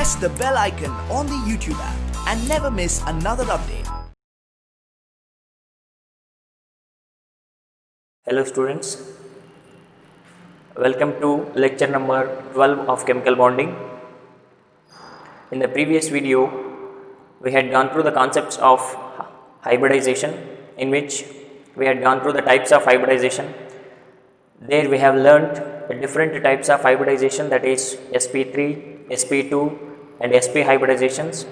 press the bell icon on the YouTube app and never miss another update. Hello students, welcome to lecture number 12 of chemical bonding. In the previous video, we had gone through the concepts of hybridization, in which we had gone through the types of hybridization. There we have learnt the different types of hybridization, that is sp3, sp2 and sp hybridizations,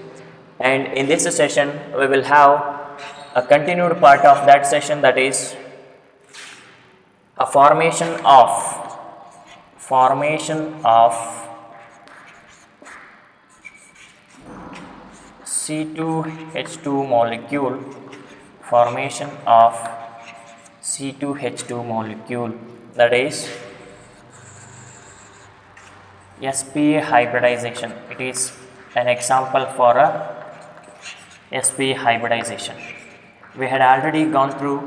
and in this session we will have a continued part of that session, that is a formation of C2H2 molecule, that is sp hybridization. It is an example for a sp hybridization. We had already gone through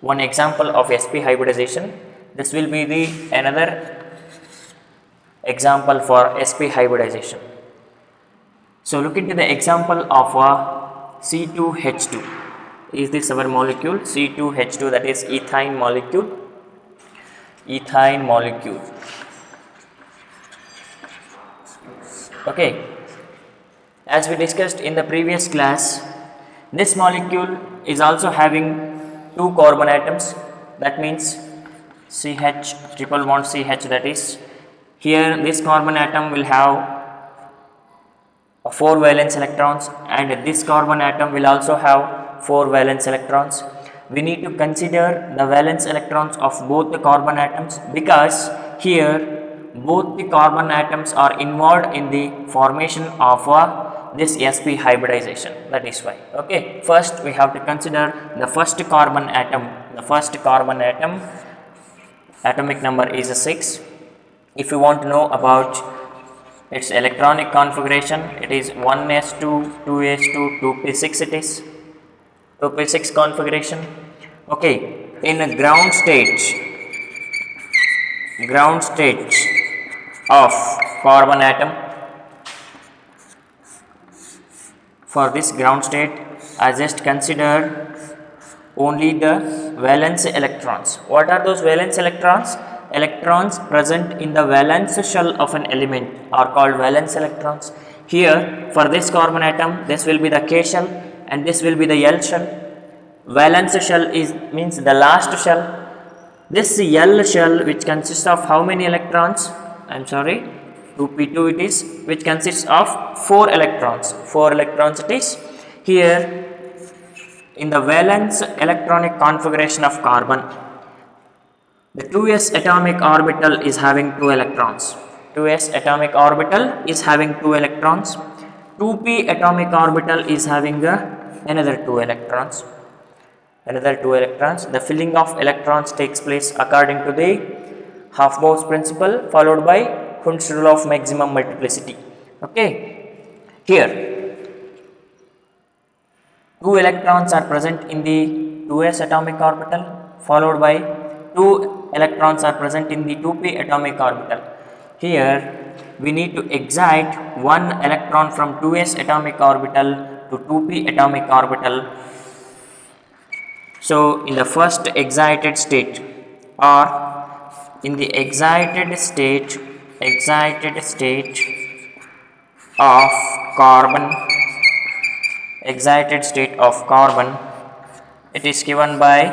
one example of sp hybridization. This will be the another example for sp hybridization. So look into the example of C2H2. Is this our molecule C2H2, that is ethine molecule. Okay, as we discussed in the previous class, this molecule is also having two carbon atoms, that means CH, triple bond CH, that is here this carbon atom will have 4 valence electrons and this carbon atom will also have 4 valence electrons. We need to consider the valence electrons of both the carbon atoms, because here both the carbon atoms are involved in the formation of this sp hybridization. That is why. Okay, first we have to consider the first carbon atom. Atomic number is 6. If you want to know about its electronic configuration, it is 1s2, 2s2, 2p6. It is 2p6 configuration. Okay, in a ground state of carbon atom, for this ground state I just considered only the valence electrons. What are those valence electrons? Electrons present in the valence shell of an element are called valence electrons. Here for this carbon atom, this will be the K shell and this will be the L shell. Valence shell means the last shell. This L shell, which consists of how many electrons? 2p2 it is, which consists of 4 electrons. 4 electrons it is. Here in the valence electronic configuration of carbon, the 2s atomic orbital is having 2 electrons. 2s atomic orbital is having 2 electrons. 2p atomic orbital is having another 2 electrons. The filling of electrons takes place according to the Hofbau's principle, followed by Hund's rule of maximum multiplicity. Okay, here 2 electrons are present in the 2s atomic orbital, followed by 2 electrons are present in the 2p atomic orbital. Here we need to excite 1 electron from 2s atomic orbital to 2p atomic orbital. So in the first excited state, or in the excited state of carbon, it is given by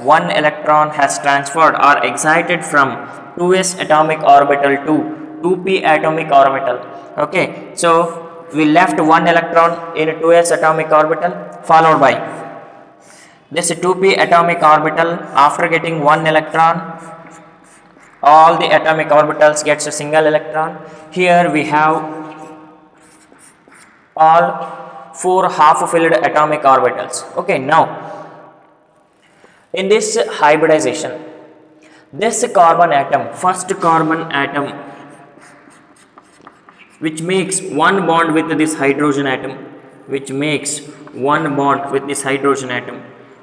1 electron has transferred or excited from 2s atomic orbital to 2p atomic orbital. Okay, so we left 1 electron in 2s atomic orbital, followed by this 2p atomic orbital. After getting 1 electron, all the atomic orbitals gets a single electron. Here we have all 4 half-filled atomic orbitals. Okay, now in this hybridization, this carbon atom, first carbon atom, which makes one bond with this hydrogen atom,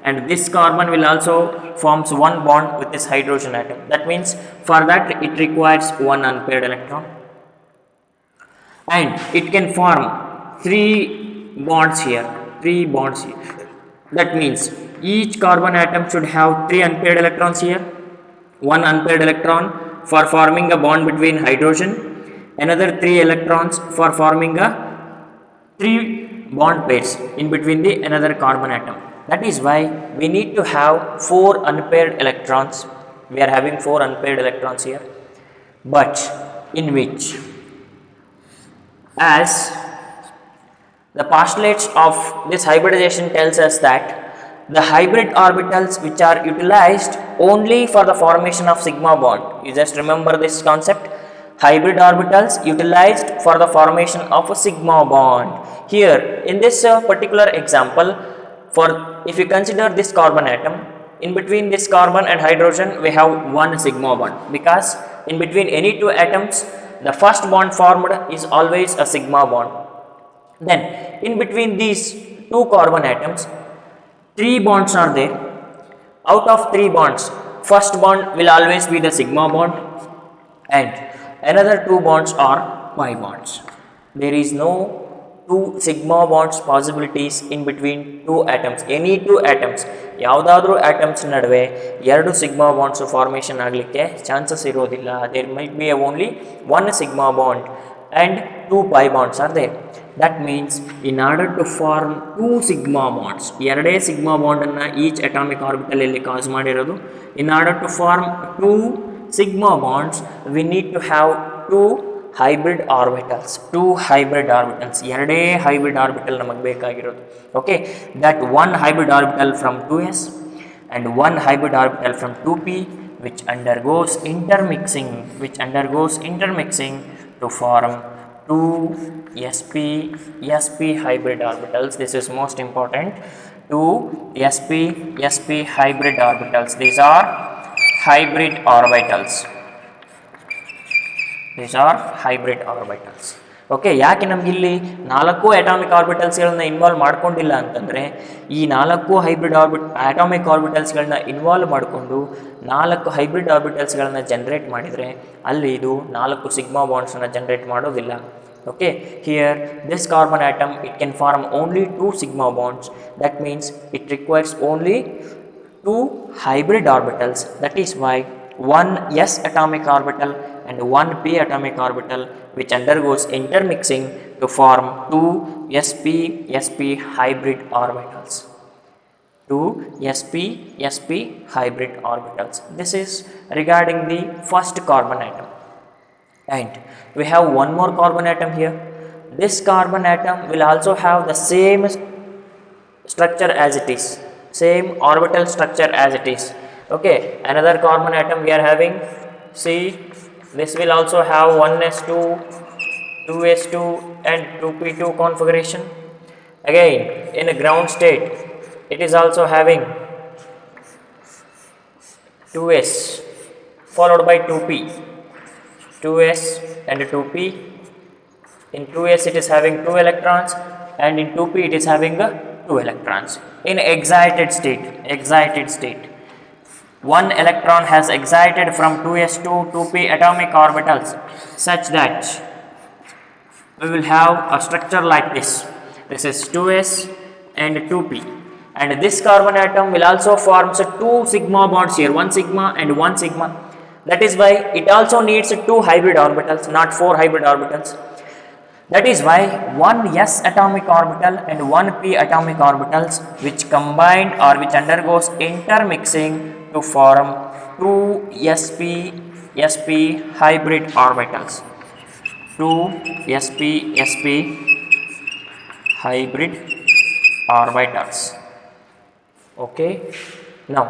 and this carbon will also forms one bond with this hydrogen atom. That means for that it requires one unpaired electron. and it can form three bonds here, three bonds here. That means each carbon atom should have three unpaired electrons here, one unpaired electron for forming a bond between hydrogen, another three electrons for forming a three bond pairs in between the another carbon atom. That is why we need to have four unpaired electrons. We are having four unpaired electrons here, but in which, as the postulates of this hybridization tells us that the hybrid orbitals which are utilized only for the formation of sigma bond. You just remember this concept. Hybrid orbitals utilized for the formation of a sigma bond. Here in this particular example, for if you consider this carbon atom, in between this carbon and hydrogen we have one sigma bond, because in between any two atoms the first bond formed is always a sigma bond. Then in between these two carbon atoms, three bonds are there. Out of three bonds, first bond will always be the sigma bond, and another two bonds are pi bonds. There is no two sigma bonds possibilities in between two atoms. Any two atoms, ಯಾವುದಾದ್ರೂ atoms ನಡುವೆ ಎರಡು sigma bonds formation ಆಗಲಿಕ್ಕೆ chances ಇರೋದಿಲ್ಲ. There might be only one sigma bond and two pi bonds are there. That means in order to form two sigma bonds, ಎರಡೇ sigma bond ಅನ್ನು each atomic orbital ಅಲ್ಲಿ ಕಾಸ್ ಮಾಡಿರೋದು. In order to form two sigma bonds, we need to have two hybrid orbitals. Two hybrid orbitals. ಎರಡೇ hybrid orbital ನಮಗೆ ಬೇಕಾಗಿರೋದು. Okay, that one hybrid orbital from 2s and one hybrid orbital from 2p, which undergoes intermixing to form two sp hybrid orbitals. This is most important. Two sp hybrid orbitals. These are hybrid orbitals. These are hybrid orbitals. Okay, ಯಾಕೆ ನಮಗಿಲ್ಲಿ ನಾಲ್ಕು atomic ಆರ್ಬಿಟಲ್ಸ್ಗಳನ್ನ involve ಮಾಡ್ಕೊಂಡಿಲ್ಲ ಅಂತಂದರೆ, ಈ ನಾಲ್ಕು hybrid atomic ಆರ್ಬಿಟಲ್ಸ್ಗಳನ್ನ involve ಮಾಡಿಕೊಂಡು ನಾಲ್ಕು hybrid ಆರ್ಬಿಟಲ್ಸ್ಗಳನ್ನ generate ಮಾಡಿದರೆ ಅಲ್ಲಿ ಇದು ನಾಲ್ಕು ಸಿಗ್ಮಾ ಬಾಂಡ್ಸನ್ನು ಜನ್ರೇಟ್ ಮಾಡೋದಿಲ್ಲ. Okay, here this carbon atom, it can form only two sigma bonds. That means it requires only two hybrid orbitals. That is why one s atomic orbital and one p atomic orbital, which undergoes intermixing to form two sp hybrid orbitals. Two sp hybrid orbitals. This is regarding the first carbon atom. And we have one more carbon atom here. This carbon atom will also have the same structure as it is, same orbital structure as it is. Okay, another carbon atom we are having. See, this will also have 1s2, 2s2 and 2p2 configuration. Again, in a ground state, it is also having 2s followed by 2p. 2s and 2p. In 2s it is having 2 electrons, and in 2p it is having 2 electrons. In excited state, one electron has excited from 2s to 2p atomic orbitals, such that we will have a structure like this. This is 2s and 2p, and this carbon atom will also form two sigma bonds here, one sigma and one sigma. That is why it also needs two hybrid orbitals, not four hybrid orbitals. That is why one s atomic orbital and one p atomic orbitals, which combined or which undergoes intermixing to form two sp hybrid orbitals. Two sp hybrid orbitals. Okay, now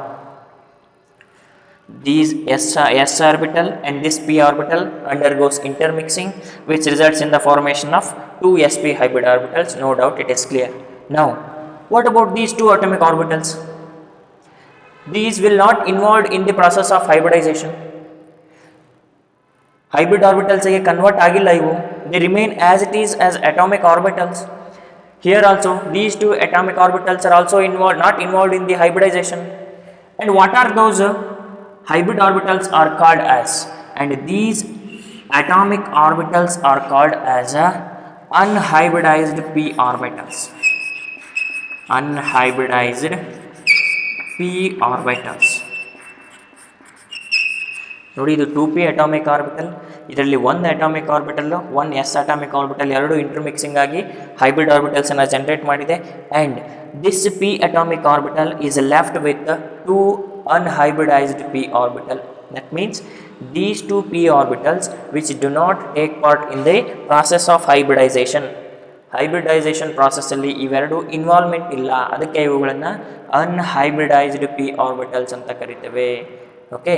these s orbital and this p orbital undergoes intermixing, which results in the formation of two sp hybrid orbitals. No doubt it is clear. Now, what about these two atomic orbitals? These will not involved in the process of hybridization. Hybrid orbitals age convert agilla ivu, they remain as it is as atomic orbitals. Here also these two atomic orbitals are also not involved in the hybridization. And what are those hybrid orbitals are called as? And these atomic orbitals are called as unhybridized p orbitals. Unhybridized p orbitals. ನೋಡಿ ಇದು 2p atomic orbital, ಇದರಲ್ಲಿ ಒಂದು atomic orbital, one S atomic orbital ಎರಡು intermixing ಆಗಿ hybrid orbitals ಅನ್ನು generate ಮಾಡಿದೆ. And this p atomic orbital is left with 2 unhybridized p orbital. That means these 2 p orbitals which do not take part in the process of hybridization. Hybridization ಪ್ರಾಸೆಸ್ಸಲ್ಲಿ ಇವೆರಡು involvement ಇಲ್ಲ, ಅದಕ್ಕೆ ಇವುಗಳನ್ನು ಅನ್ಹೈಬ್ರಿಡೈಸ್ಡ್ P orbitals ಅಂತ ಕರಿತೇವೆ. Okay,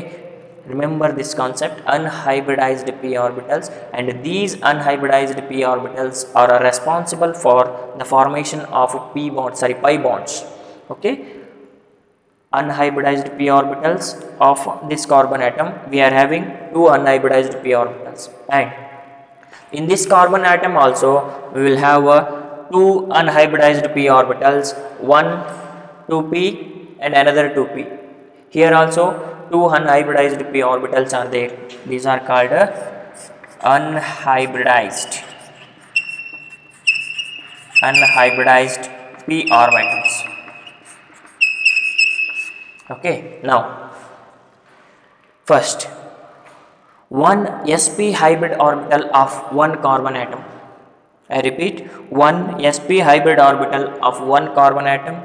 remember this concept, unhybridized p orbitals, and these unhybridized p orbitals are responsible for the formation of pi bonds. Okay, unhybridized p orbitals of this carbon atom, we are having 2 unhybridized p orbitals, and in this carbon atom also we will have 2 unhybridized p orbitals, one 2p and another 2p. Here also 2 unhybridized p orbitals are there. These are called unhybridized p orbitals. Okay, now first, one sp hybrid orbital of one carbon atom. I repeat, one sp hybrid orbital of one carbon atom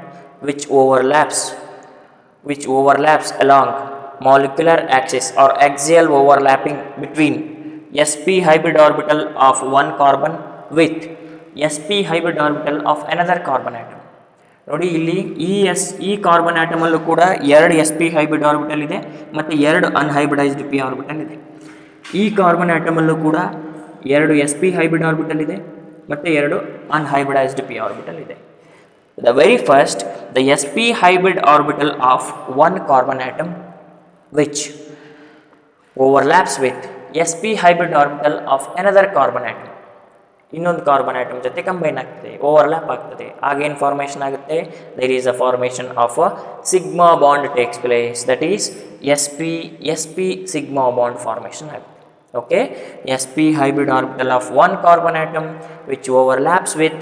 which overlaps along molecular axis or axial overlapping between sp hybrid orbital of one carbon with sp hybrid orbital of another carbon atom. ನೋಡಿ ಇಲ್ಲಿ ಈ carbon ಆಟಮಲ್ಲೂ ಕೂಡ ಎರಡು sp hybrid orbital ಇದೆ ಮತ್ತು ಎರಡು ಅನ್ಹೈಬ್ರಿಡೈಸ್ಡ್ p orbital ಇದೆ. ಈ ಕಾರ್ಬನ್ ಆಟಮಲ್ಲೂ ಕೂಡ ಎರಡು sp ಹೈಬ್ರಿಡ್ ಆರ್ಬಿಟಲ್ ಇದೆ ಮತ್ತು ಎರಡು ಅನ್ಹೈಬ್ರಿಡೈಸ್ಡ್ p ಆರ್ಬಿಟಲ್ ಇದೆ. The very first, the sp hybrid orbital of one carbon atom which overlaps with sp hybrid orbital of another carbon atom. ಇನ್ನೊಂದು ಕಾರ್ಬನ್ ಆಟಮ್ ಜೊತೆ ಕಂಬೈನ್ ಆಗ್ತದೆ, ಓವರ್ಲ್ಯಾಪ್ ಆಗ್ತದೆ, ಆಗೇನು ಫಾರ್ಮೇಷನ್ ಆಗುತ್ತೆ, there is a formation of a sigma bond takes place, that is sp sigma bond formation ಆಗುತ್ತೆ. Okay, sp hybrid orbital of one carbon atom which overlaps with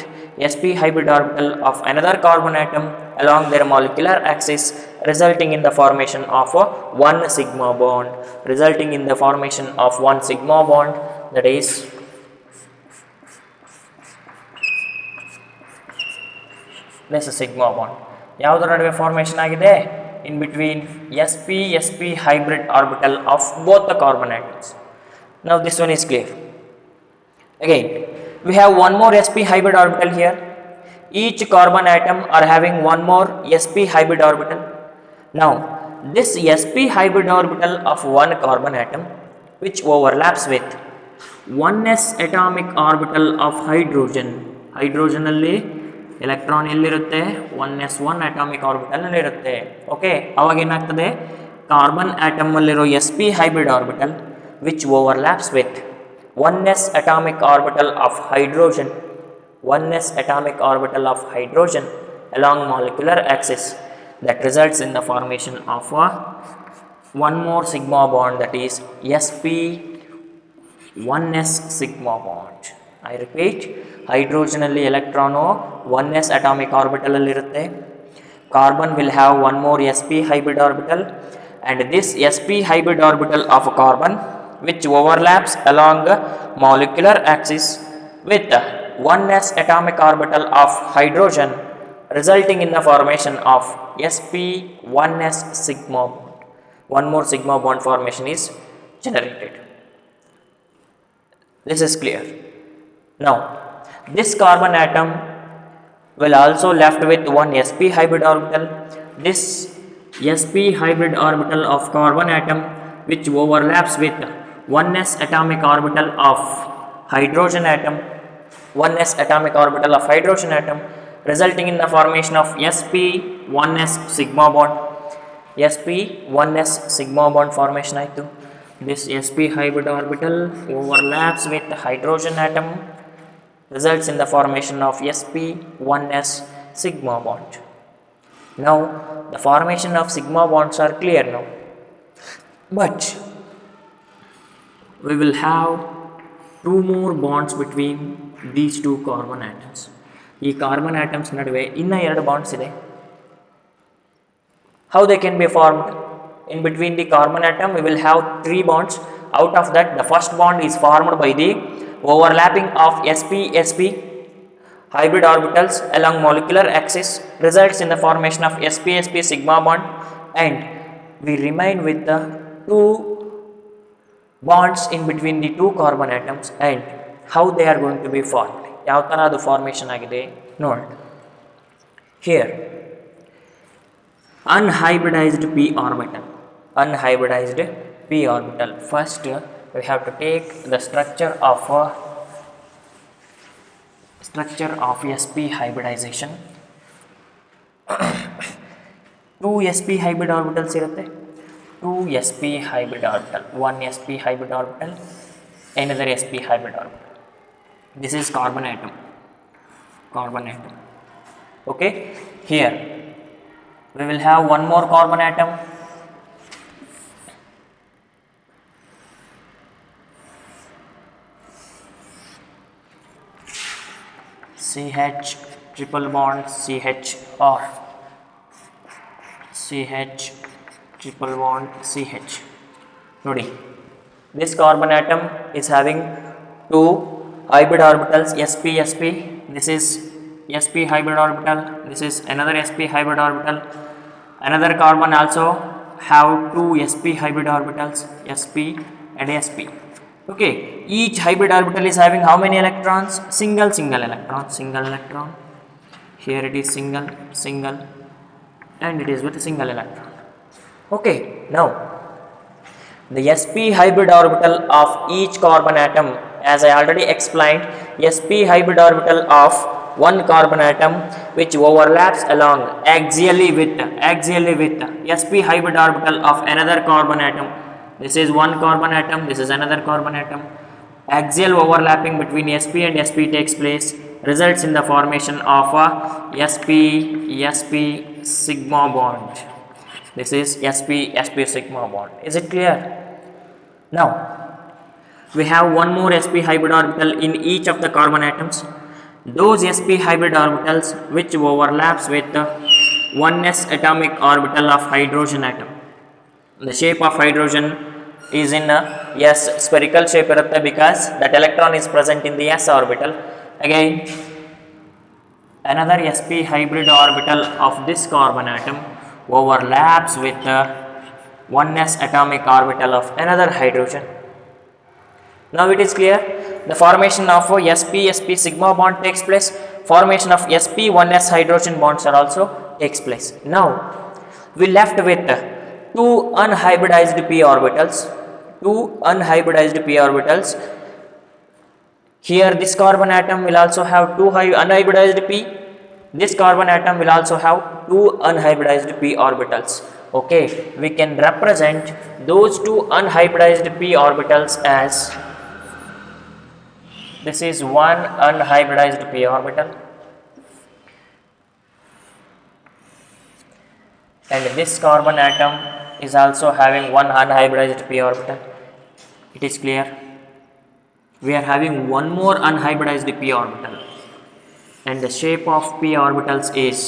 sp hybrid orbital of another carbon atom along their molecular axis, resulting in the formation of one sigma bond, that is this sigma bond. ಯಾವುದರ ನಡುವೆ formation ಆಗಿದೆ? in between sp hybrid orbital of both the carbon atoms. Now this one is clear. Again, we have one more sp hybrid orbital here. Each carbon atom are having one more sp hybrid orbital. Now this sp hybrid orbital of one carbon atom which overlaps with 1s atomic orbital of hydrogen. hydrogen ಅಲ್ಲಿ electron ಎಲ್ಲಿರುತ್ತೆ? 1s1 atomic orbital ಅಲ್ಲಿ ಇರುತ್ತೆ. Okay, ಅವಾಗ ಏನಾಗ್ತದೆ, carbon atom ಅಲ್ಲಿರೋ sp hybrid orbital which overlaps with 1s atomic orbital of hydrogen, 1s atomic orbital of hydrogen along molecular axis, that results in the formation of one more sigma bond, that is sp 1s sigma bond. I repeat, hydrogen ಅಲ್ಲಿ electron 1s atomic orbital ಅಲ್ಲಿ ಇರುತ್ತೆ. Carbon will have one more sp hybrid orbital, and this sp hybrid orbital of a carbon which overlaps along molecular axis with 1s atomic orbital of hydrogen, resulting in the formation of sp 1s sigma bond. One more sigma bond formation is generated. This is clear. Now this carbon atom will also left with one sp hybrid orbital. This sp hybrid orbital of carbon atom which overlaps with 1s atomic orbital of hydrogen atom, 1s atomic orbital of hydrogen atom, resulting in the formation of sp 1s sigma bond. sp 1s sigma bond formation ಆಯಿತು. This sp hybrid orbital overlaps with the hydrogen atom, results in the formation of sp 1s sigma bond. Now the formation of sigma bonds are clear now, but we will have two more bonds between these two carbon atoms. ಈ carbon atoms ನಡುವೆ ಇನ್ನ ಎರಡು bonds ಇದೆ. How they can be formed? In between the carbon atom we will have three bonds. Out of that, the first bond is formed by the overlapping of sp-sp hybrid orbitals along molecular axis, results in the formation of sp-sp sigma bond, and we remain with the two bonds in between the two carbon atoms and how they are going to be formed. ಯಾವ ಥರ ಅದು formation ಆಗಿದೆ ನೋಡಿ. Here, unhybridized p orbital. Unhybridized p orbital. First, we have to take the structure of sp hybridization. Two sp hybrid orbitals ಇರುತ್ತೆ. Two sp hybrid orbital. One sp hybrid orbital, another sp hybrid orbital. This is carbon atom. Carbon atom. Okay. Here we will have one more carbon atom. CH triple bond CH or CH triple bond CH. Nodi, this carbon atom is having two hybrid orbitals sp-sp. This is sp hybrid orbital, this is another sp hybrid orbital. Another carbon also have two sp hybrid orbitals, sp and sp. Okay, each hybrid orbital is having how many electrons? Single electron. Here it is single, and it is with a single electron. Okay, now the sp hybrid orbital of each carbon atom, as I already explained, sp hybrid orbital of one carbon atom which overlaps along axially with sp hybrid orbital of another carbon atom. This is one carbon atom, this is another carbon atom. Axial overlapping between sp and sp takes place, results in the formation of a sp sigma bond. This is sp sigma bond. Is it clear? Now we have one more sp hybrid orbital in each of the carbon atoms. Those sp hybrid orbitals which overlaps with the 1s atomic orbital of hydrogen atom. The shape of hydrogen is in a s spherical shape irutte because that electron is present in the s orbital. Again, another sp hybrid orbital of this carbon atom overlaps with the 1s atomic orbital of another hydrogen. Now it is clear, the formation of sp sigma bond takes place, formation of sp 1s hydrogen bonds are also takes place. Now we left with two unhybridized p orbitals. Here this carbon atom will also have two unhybridized p. This carbon atom will also have two unhybridized p orbitals. Okay, we can represent those two unhybridized p orbitals as, this is one unhybridized p orbital, and this carbon atom is also having one unhybridized p orbital. It is clear? We are having one more unhybridized p orbital, and the shape of p orbitals is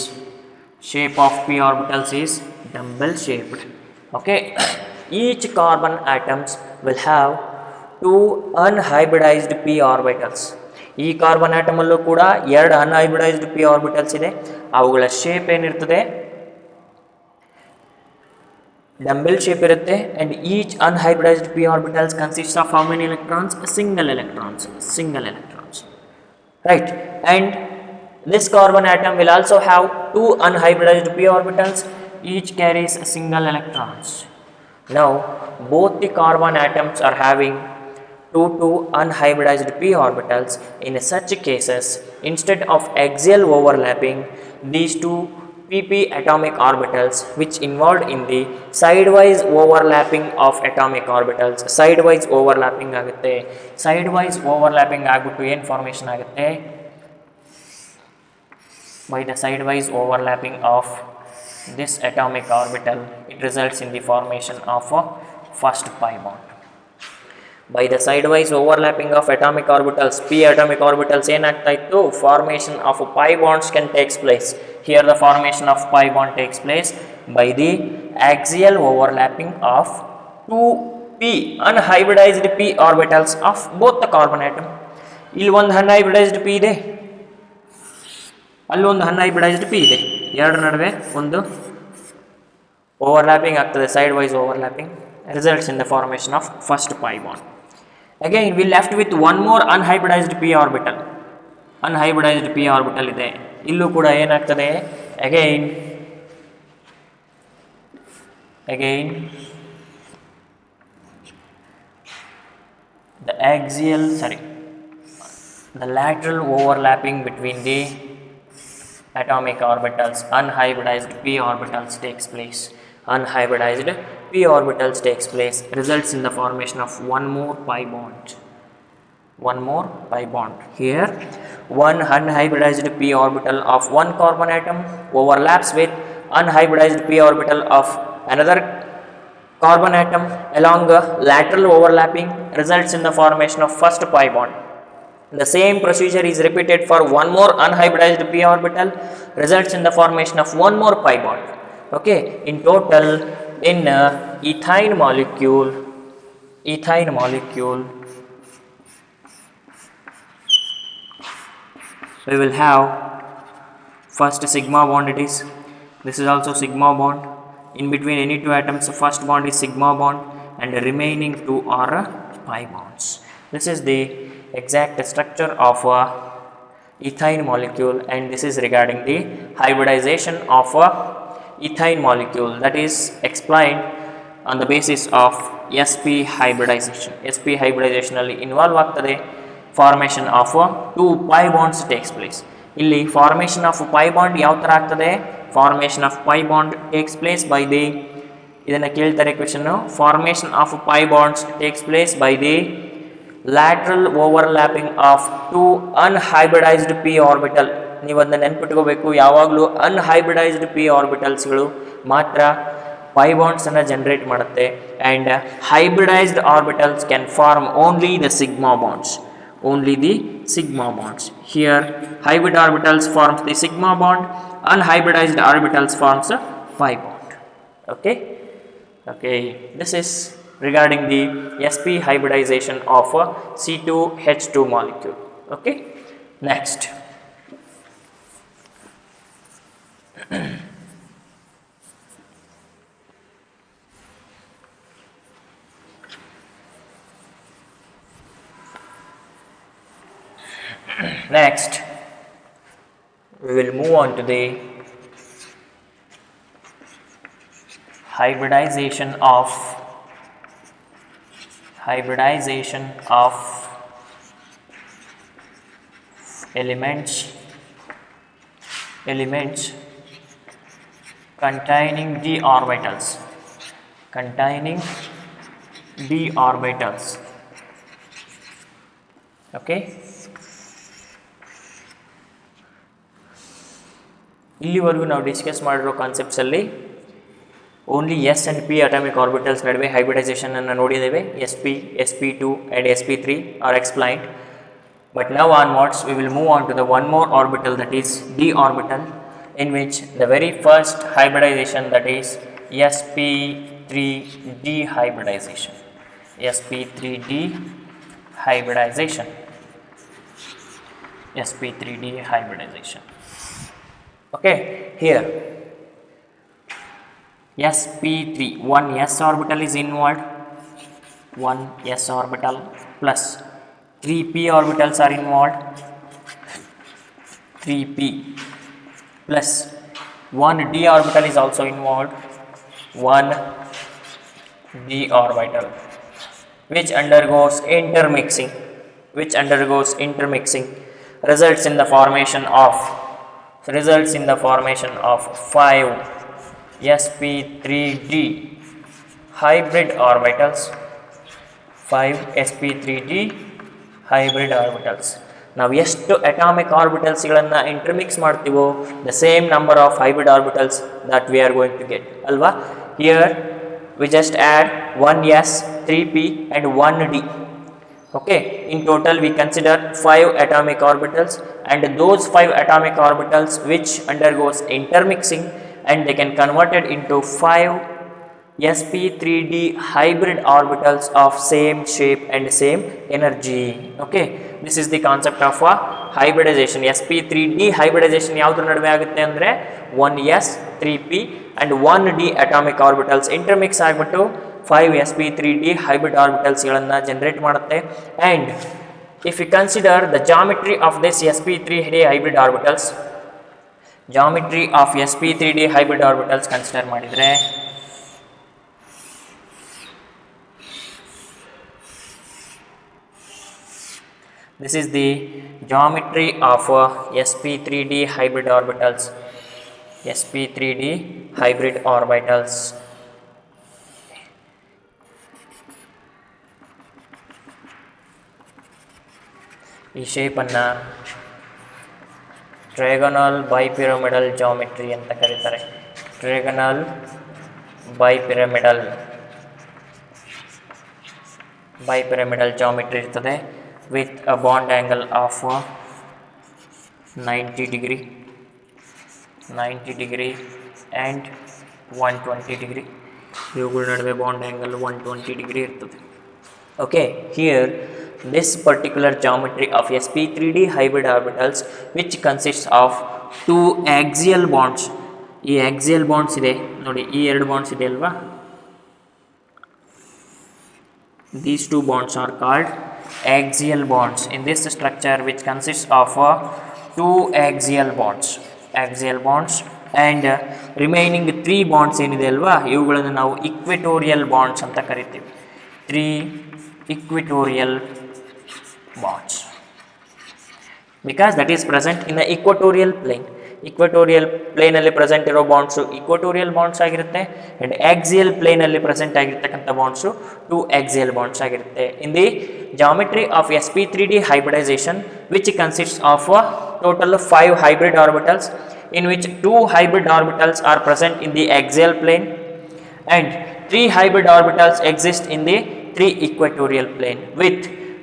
dumbbell shaped. Okay, each carbon atoms will have two unhybridized p orbitals. ಈ carbon atom ಅಲ್ಲೂ ಕೂಡ ಎರಡು ಅನ್ಹೈಬ್ರಿಡೈಸ್ಡ್ p orbitals ಇದೆ. ಅವುಗಳ shape ಏನಿರ್ತದೆ? Dumbbell shape ಇರುತ್ತೆ, and each unhybridized p orbitals consists of how many electrons? Single electrons. Right, and this carbon atom will also have two unhybridized p orbitals, each carries a single electrons. Now both the carbon atoms are having two unhybridized p orbitals. In such cases, instead of axial overlapping, these two pp atomic orbitals which involved in the sidewise overlapping of atomic orbitals, sidewise overlapping ಆಗುತ್ತೆ. Sidewise overlapping ಆಗ್ಬಿಟ್ಟು ಏನು formation ಆಗುತ್ತೆ? By the sidewise overlapping of this atomic orbital, it results in the formation of a first pi bond. By the sidewise overlapping of atomic orbitals, p atomic orbitals ಏನಾಗ್ತಾ ಇತ್ತು, formation of pi bonds can takes place. Here the formation of pi bond takes place by the axial overlapping of two p unhybridized p orbitals of both the carbon atom. ಇಲ್ಲಿ ಒಂದು unhybridized p ಇದೆ, ಅಲ್ಲಿ ಒಂದು unhybridized p ಇದೆ, ಎರಡರ ನಡುವೆ ಒಂದು overlapping ಆಗ್ತದೆ, sidewise overlapping results in the formation of first pi bond. Again we left with one more unhybridized p orbital. Unhybridized p orbital ಇದೆ, ಇಲ್ಲೂ ಕೂಡ ಏನಾಗ್ತದೆ, again the lateral overlapping between the atomic orbitals, unhybridized p orbitals takes place. Unhybridized p orbitals takes place, results in the formation of one more pi bond. Here one unhybridized p orbital of one carbon atom overlaps with unhybridized p orbital of another carbon atom along a lateral overlapping, results in the formation of first pi bond. The same procedure is repeated for one more unhybridized p orbital, results in the formation of one more pi bond. Okay, in total in ethane molecule we will have first sigma bond, this is also sigma bond. In between any two atoms, first bond is sigma bond and the remaining two are pi bonds. This is the exact structure of a ethane molecule, and this is regarding the hybridization of a ethane molecule, that is explained on the basis of sp hybridization. sp hybridization ಅಲ್ಲಿ involve ಆಗ್ತದೆ, formation of two pi bonds takes place. ಇಲ್ಲಿ formation of pi bond ಯಾವ ಥರ ಆಗ್ತದೆ, formation of pi bond takes place by the, ಇದನ್ನು ಕೇಳ್ತಾರೆ question, formation of pi bonds takes place by the lateral overlapping of two unhybridized p orbital. ನೀವು ಅದನ್ನ ನೆನ್ಪಿಟ್ಕೋಬೇಕು, ಯಾವಾಗಲೂ ಅನ್ಹೈಬ್ರಿಡೈಸ್ಡ್ p ಆರ್ಬಿಟಲ್ಸ್ಗಳು ಮಾತ್ರ ಪೈ ಬಾಂಡ್ಸ್ ಅನ್ನು ಜನರೇಟ್ ಮಾಡುತ್ತೆ, and hybridized orbitals can form only the sigma bonds. Here hybrid orbitals forms the sigma bond, unhybridized orbitals forms a pi bond. Okay, this is regarding the sp hybridization of a C2H2 molecule. Okay, next we will move on to the hybridization of elements containing d orbitals. Okay, ಇಲ್ಲಿವರೆಗೂ ನಾವು discuss ಮಾಡಿರೋ concepts ಅಲ್ಲಿ only s and p atomic orbitals ನಡುವೆ hybridization ಅನ್ನು ನೋಡಿದ್ದೇವೆ. sp2 and sp3 are explained, but now onwards we will move on to the one more orbital, that is d orbital, in which the very first hybridization, that is sp3d hybridization. Okay, here sp3, one s orbital is involved, one s orbital plus 3p orbitals are involved, 3p plus one d orbital is also involved, one d orbital, which undergoes intermixing, results in the formation of 5 sp3d hybrid orbitals. ನಾವು ಎಷ್ಟು atomic ಆರ್ಬಿಟಲ್ಸ್ಗಳನ್ನು intermix ಮಾಡ್ತೀವೋ the same number of hybrid orbitals that we are going to get ಅಲ್ವಾ. Here we just add 1s 3p and 1d. Okay, in total we consider 5 atomic orbitals, and those 5 atomic orbitals which undergoes intermixing, and they can convert it into 5 sp3d hybrid orbitals of same shape and same energy. Okay, this is the concept of a hybridization. sp3d hybridization ಯಾವ್ದ್ರ ನಡುವೆ ಆಗುತ್ತೆ ಅಂದ್ರೆ 1s 3p and 1d atomic orbitals intermix ಆಗಿಬಿಟ್ಟು 5 sp3d hybrid orbitals ಗಳನ್ನ generate ಮಾಡುತ್ತೆ. And if we consider the geometry of this sp3d hybrid orbitals, geometry of sp3d hybrid orbitals consider ಮಾಡಿದ್ರೆ this is the geometry of sp3d hybrid orbitals. sp3d hybrid orbitals. ಈ ಶೇಪನ್ನು ಟ್ರೈಗೊನಲ್ ಬೈಪಿರಮಿಡಲ್ geometry ಅಂತ ಕರೀತಾರೆ. ಟ್ರೈಗೊನಲ್ ಬೈಪಿರಮಿಡಲ್ geometry ಇರ್ತದೆ with a bond angle of 90 degree and 120 degree. ಇವುಗಳ ನಡುವೆ bond angle 120 degree ಇರ್ತದೆ. Okay, here this particular geometry of sp3d hybrid orbitals which consists of 2 axial bonds. ಈ axial bonds ಇದೆ ನೋಡಿ, ಈ 2 bonds ಇದೆ ಅಲ್ವಾ, these 2 bonds are called axial bonds in this structure, which consists of 2 axial bonds and remaining 3 bonds ಏನಿದೆ ಅಲ್ವಾ, ಇವುಗಳನ್ನು ನಾವು equatorial bonds ಅಂತ ಕರಿತೀವಿ. 3 equatorial bonds because that is present in the equatorial plane. equatorial plane ಅಲ್ಲಿ present ಇರೋ bonds equatorial bonds ಆಗಿರುತ್ತೆ, and axial plane ಅಲ್ಲಿ ಪ್ರೆಸೆಂಟ್ ಆಗಿರ್ತಕ್ಕಂಥ ಬಾಂಡ್ಸು 2 axial bonds ಆಗಿರುತ್ತೆ. In the geometry of sp3d hybridization, which consists of a total of 5 hybrid orbitals, in which 2 hybrid orbitals are present in the axial plane and 3 hybrid orbitals exist in the 3 equatorial plane, with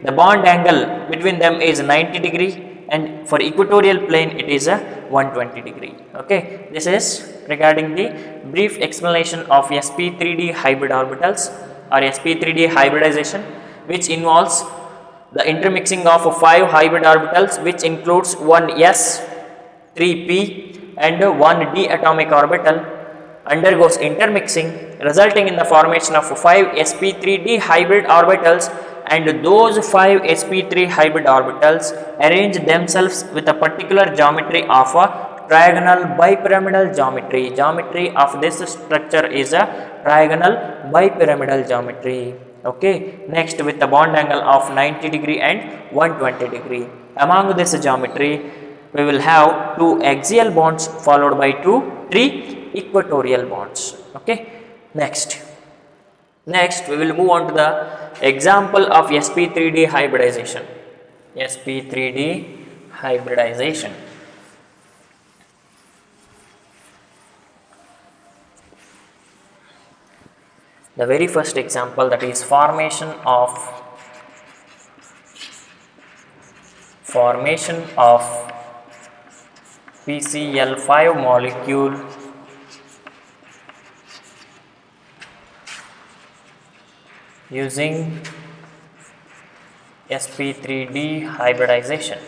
the bond angle between them is 90 degree, and for equatorial plane it is a 120 degree. Okay, this is regarding the brief explanation of sp3d hybrid orbitals or sp3d hybridization, which involves the intermixing of 5 hybrid orbitals, which includes 1 s 3p and 1 d atomic orbital undergoes intermixing, resulting in the formation of 5 sp3d hybrid orbitals, and those 5 sp3 hybrid orbitals arrange themselves with a particular geometry of a trigonal bipyramidal geometry. Geometry of this structure is a trigonal bipyramidal geometry. Okay, next with the bond angle of 90 degree and 120 degree. Among this geometry we will have 2 axial bonds followed by 3 equatorial bonds. Okay, next we will move on to the example of sp3d hybridization. The very first example, that is formation of PCl5 molecule using sp3d hybridization.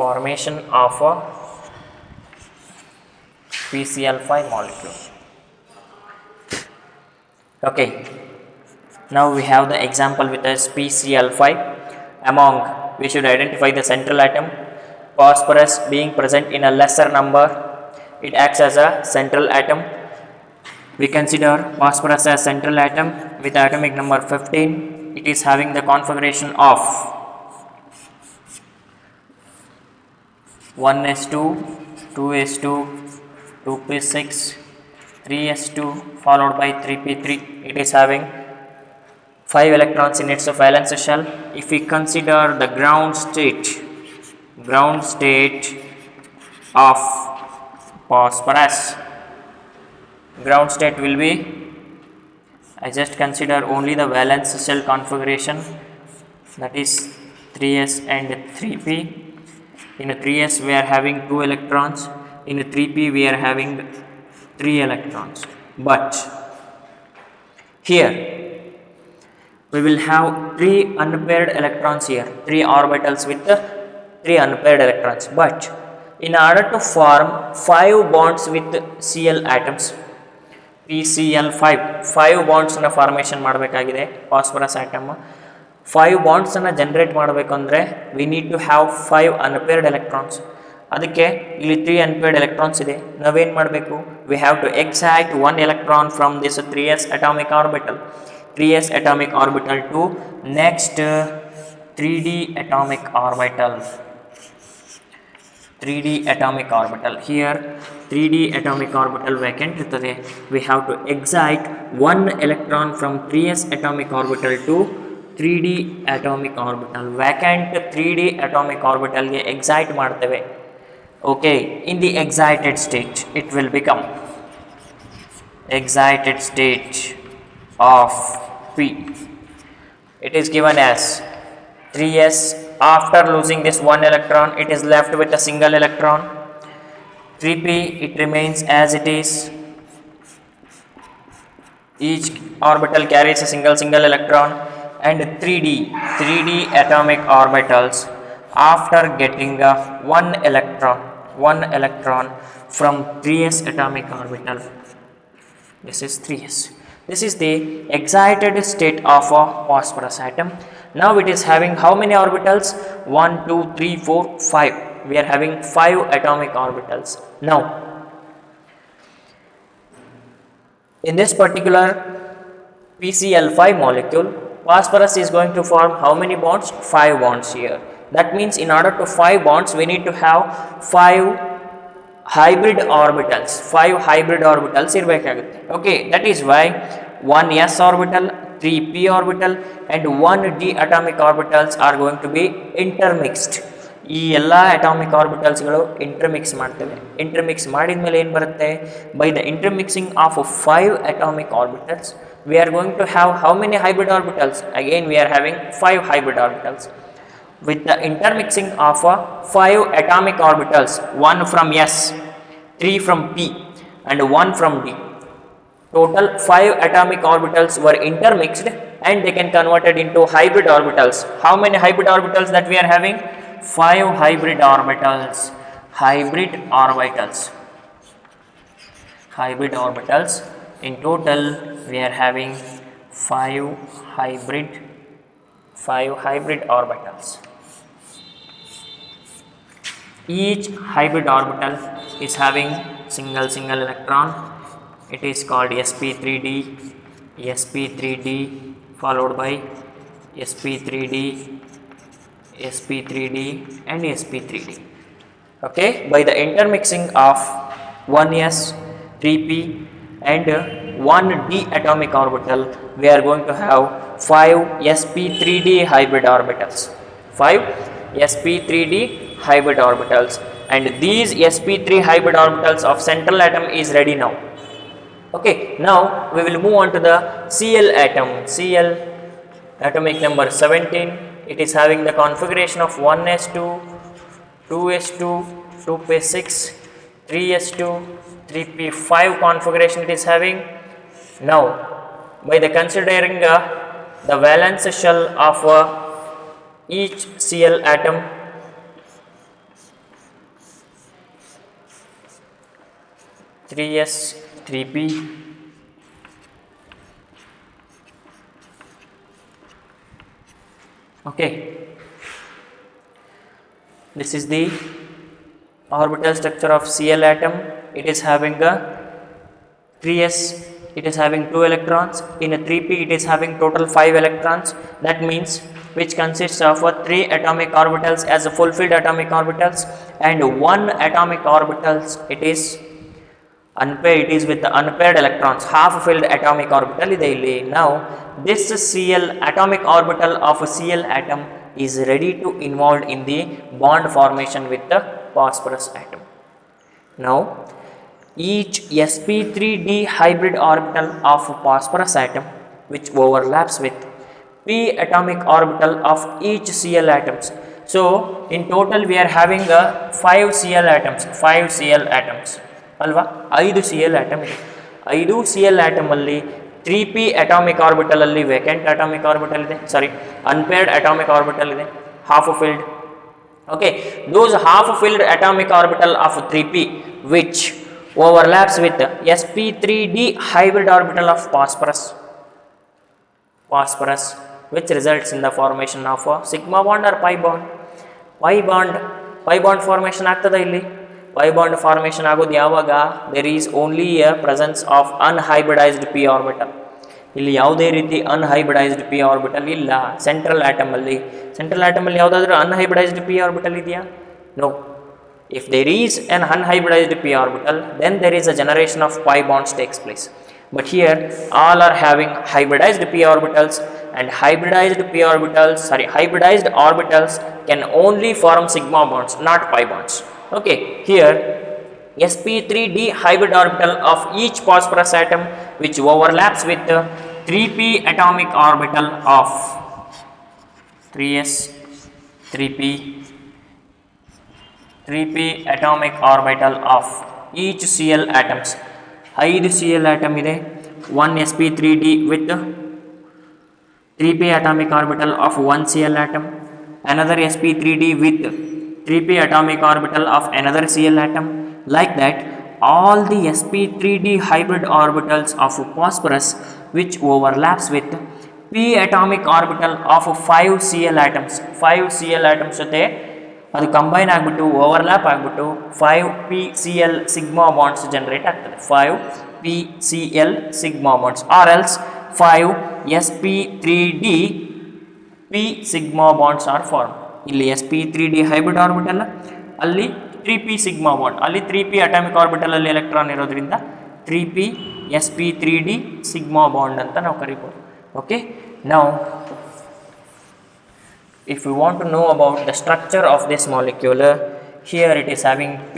Formation of a PCl5 molecule. Okay, now we have the example with us PCl5. Among, we should identify the central atom, phosphorus being present in a lesser number. It acts as a central atom. We consider phosphorus as central atom with atomic number 15. It is having the configuration of 1s2, 2s2, 2p6, 3s2 followed by 3p3. It is having 5 electrons in its valence shell. If we consider the ground state of phosphorus, ground state will be I just consider only the valence shell configuration, that is 3s and 3p. In a 3s we are having 2 electrons, in a 3p we are having 3 electrons. But here we will have 3 unpaired electrons here, 3 orbitals with the 3 unpaired electrons. But in order to form 5 bonds with Cl atoms, PCl5, 5 bonds ಅನ್ನು formation ಮಾಡಬೇಕಾಗಿದೆ phosphorus atom. 5 bonds ಅನ್ನು generate ಮಾಡಬೇಕಂದ್ರೆ we need to have 5 unpaired electrons. ಅದಕ್ಕೆ ಇಲ್ಲಿ 3 unpaired electrons ಇದೆ. ನಾವೇನು ಮಾಡಬೇಕು? We have to excite 1 electron from this 3s atomic orbital, 3s atomic orbital to next 3d atomic orbital. 3d atomic orbital. Here 3d atomic orbital vacant ಇರುತ್ತದೆ. We have to excite 1 electron from 3s atomic orbital to 3d atomic orbital. Vacant 3d atomic orbital ಗೆ excite ಮಾಡ್ತೇವೆ. Okay, in the excited state it will become excited state of P. It is given as 3s. After losing this 1 electron, it is left with a single electron. 3p, it remains as it is. Each orbital carries a single electron. And 3d atomic orbitals, after getting 1 electron from 3s atomic orbital. This is 3s. This is the excited state of a phosphorus atom. Now it is having how many orbitals? 1, 2, 3, 4, 5. We are having 5 atomic orbitals. Now, in this particular PCl5 molecule, phosphorus is going to form how many bonds? 5 bonds here. That means in order to 5 bonds, we need to have 5 hybrid orbitals. 5 hybrid orbitals ಇರಬೇಕಾಗುತ್ತೆ. Okay, that is why 1 s orbital, 3 p orbital and 1 d atomic orbitals are going to be intermixed. ಈ ಎಲ್ಲ atomic ಆರ್ಬಿಟಲ್ಸ್ಗಳು ಇಂಟರ್ಮಿಕ್ಸ್ ಮಾಡ್ತೇವೆ. ಇಂಟರ್ಮಿಕ್ಸ್ ಮಾಡಿದ ಮೇಲೆ ಏನು ಬರುತ್ತೆ? By the intermixing of 5 atomic orbitals, we are going to have how many hybrid orbitals? Again, we are having 5 hybrid orbitals. With the intermixing of 5 atomic orbitals, 1 from s, 3 from p and 1 from d. Total 5 atomic orbitals were intermixed and they can converted into hybrid orbitals. How many hybrid orbitals that we are having? 5 hybrid orbitals. Hybrid orbitals. Hybrid orbitals. In total, we are having 5 hybrid orbitals. Each hybrid orbital is having single electron. It is called sp3d, sp3d followed by sp3d, sp3d and sp3d. Okay, by the intermixing of 1s, 3p and 1d atomic orbital, we are going to have 5 sp3d hybrid orbitals. 5 sp3d hybrid orbitals, and these sp3 hybrid orbitals of central atom is ready now. Okay, now we will move on to the Cl atom. Cl atomic number 17. It is having the configuration of 1s2, 2s2, 2p6, 3s2, 3p5 configuration it is having. Now, by the considering the valence shell of each Cl atom, three s, 3p, okay. This is the orbital structure of Cl atom. It is having a 3s, it is having 2 electrons. In a 3p, it is having total 5 electrons. That means which consists of 3 atomic orbitals as a fulfilled atomic orbitals and 1 atomic orbitals. It is unpaired. It is with the unpaired electrons. Half filled atomic orbital ide illi. Now this Cl atomic orbital of a Cl atom is ready to involved in the bond formation with the phosphorus atom. Now each sp3d hybrid orbital of a phosphorus atom which overlaps with p atomic orbital of each Cl atoms. So in total we are having 5 Cl atoms, 5 Cl atoms ಅಲ್ವಾ, 5 Cl atom ಇದೆ. 5 Cl atom ಅಲ್ಲಿ 3p atomic orbital ಅಲ್ಲಿ vacant atomic orbital ಇದೆ, ಸಾರಿ unpaired atomic orbital ಇದೆ, half filled. Okay, those half filled atomic orbital of 3p which overlaps with sp3d hybrid orbital of phosphorus, which results in the formation of a sigma bond or pi bond. pi bond formation ಆಗ್ತದ ಇಲ್ಲಿ. pi bond formation ಆಗೋದು ಯಾವಾಗ there is only a presence of unhybridized p orbital. ಇಲ್ಲಿ ಯಾವುದೇ ರೀತಿ unhybridized p orbital ಇಲ್ಲ central atom ಅಲ್ಲಿ. ಯಾವುದಾದ್ರೂ unhybridized p orbital ಇದೆಯಾ? No. If there is an unhybridized p orbital, then there is a generation of pi bonds takes place. But here all are having hybridized p orbitals, and hybridized orbitals can only form sigma bonds, not pi bonds. Okay, here sp3d hybrid orbital of each phosphorus atom which overlaps with the 3p atomic orbital of 3s 3p atomic orbital of each Cl atoms. 5 Cl atom ಇದೆ, 1 sp3d with 3p atomic orbital of 1 Cl atom, another sp3d with 3p atomic orbital of another Cl atom. Like that, all the sp3d hybrid orbitals of phosphorus which overlaps with p atomic orbital of 5 Cl atoms. 5 Cl atoms ಜೊತೆ ಅದು combine ಆಗಿಬಿಟ್ಟು overlap ಆಗಿಬಿಟ್ಟು 5pCl sigma bonds generate ಆಗ್ತದೆ. 5pCl sigma bonds are else 5sp3d p sigma bonds are form. ಇಲ್ಲಿ sp3d hybrid orbital, ಅಲ್ಲಿ 3p sigma bond, ಅಲ್ಲಿ 3p atomic orbital ಅಲ್ಲಿ electron ಇರೋದ್ರಿಂದ 3p sp3d ಸಿಗ್ಮಾ ಬಾಂಡ್ ಅಂತ ನಾವು ಕರಿಬೋದು. ಓಕೆ, ನಾವು if we want to know about the structure of this molecule, here it is having p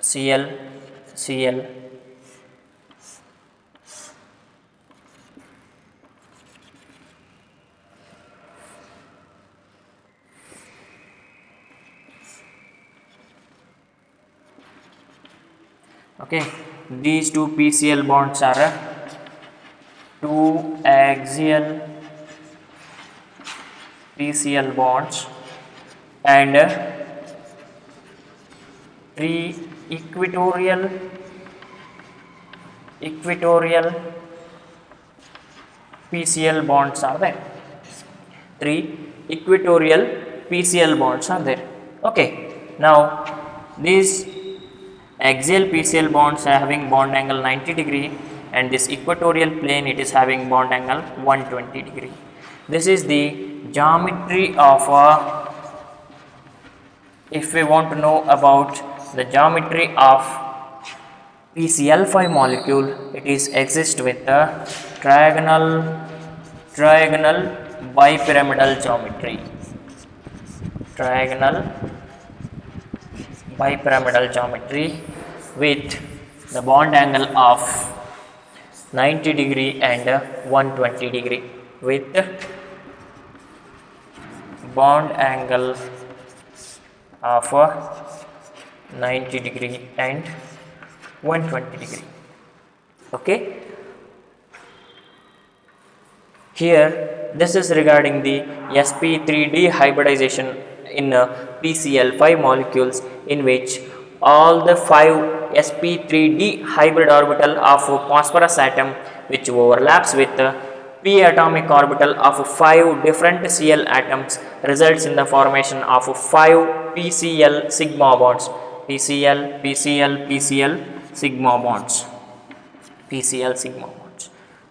Cl okay, these two PCl bonds are two axial PCl bonds and three equatorial PCl bonds are there. 3 equatorial PCl bonds are there. Okay, now these axial PCl bonds are having bond angle 90 degree, and this equatorial plane it is having bond angle 120 degree. This is the geometry of if we want to know about the geometry of PCl5 molecule, it is exist with the trigonal bipyramidal geometry. With the bond angle of 90 degree and 120 degree, with bond angle of 90 degree and 120 degree. Okay, here this is regarding the sp3d hybridization in PCl5 molecules, in which all the 5 sp3d hybrid orbital of phosphorus atom which overlaps with p atomic orbital of 5 different Cl atoms results in the formation of 5 PCl sigma bonds. PCl sigma bonds.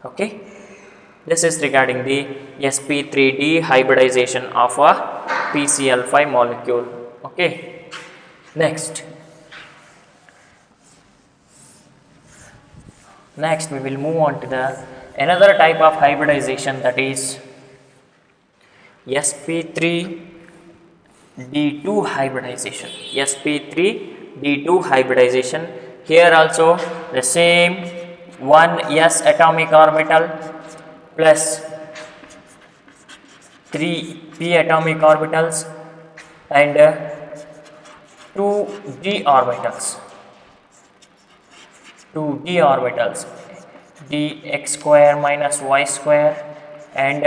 Okay, this is regarding the sp3d hybridization of a PCl5 molecule. Okay, next we will move on to the another type of hybridization, that is sp3d2 hybridization. Here also the same 1 s atomic orbital plus 3 p atomic orbitals and 2 d orbitals, 2 d orbitals, dx square minus y square and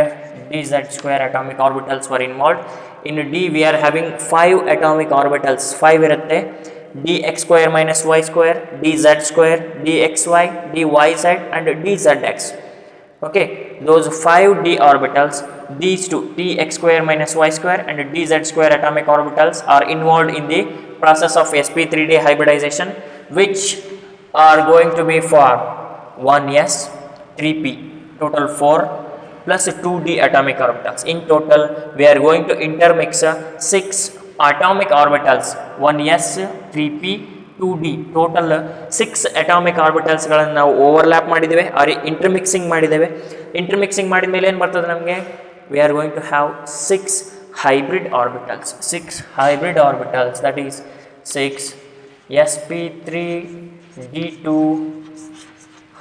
dz square atomic orbitals were involved. In d we are having 5 atomic orbitals, 5 irutte, dx square minus y square, dz square, dxy, dyz and dzx. Okay, those 5 d orbitals, these two dx square minus y square and dz square atomic orbitals are involved in the process of sp3d hybridization, which are going to be for 1s 3p, total 4 plus 2d atomic orbitals. In total we are going to intermix 6 atomic orbitals, 1s 3p 2d, total 6 atomic orbitals ಗಳನ್ನು ನಾವು overlap ಮಾಡಿದ್ದೇವೆ R ಇಂಟರ್ಮಿಕ್ಸಿಂಗ್ ಮಾಡಿದ್ದೇವೆ. ಇಂಟರ್ಮಿಕ್ಸಿಂಗ್ ಮಾಡಿದ ಮೇಲೆ ಏನು ಬರ್ತದೆ ನಮಗೆ, we are going to have 6 hybrid orbitals, 6 hybrid orbitals, that is 6 sp3d2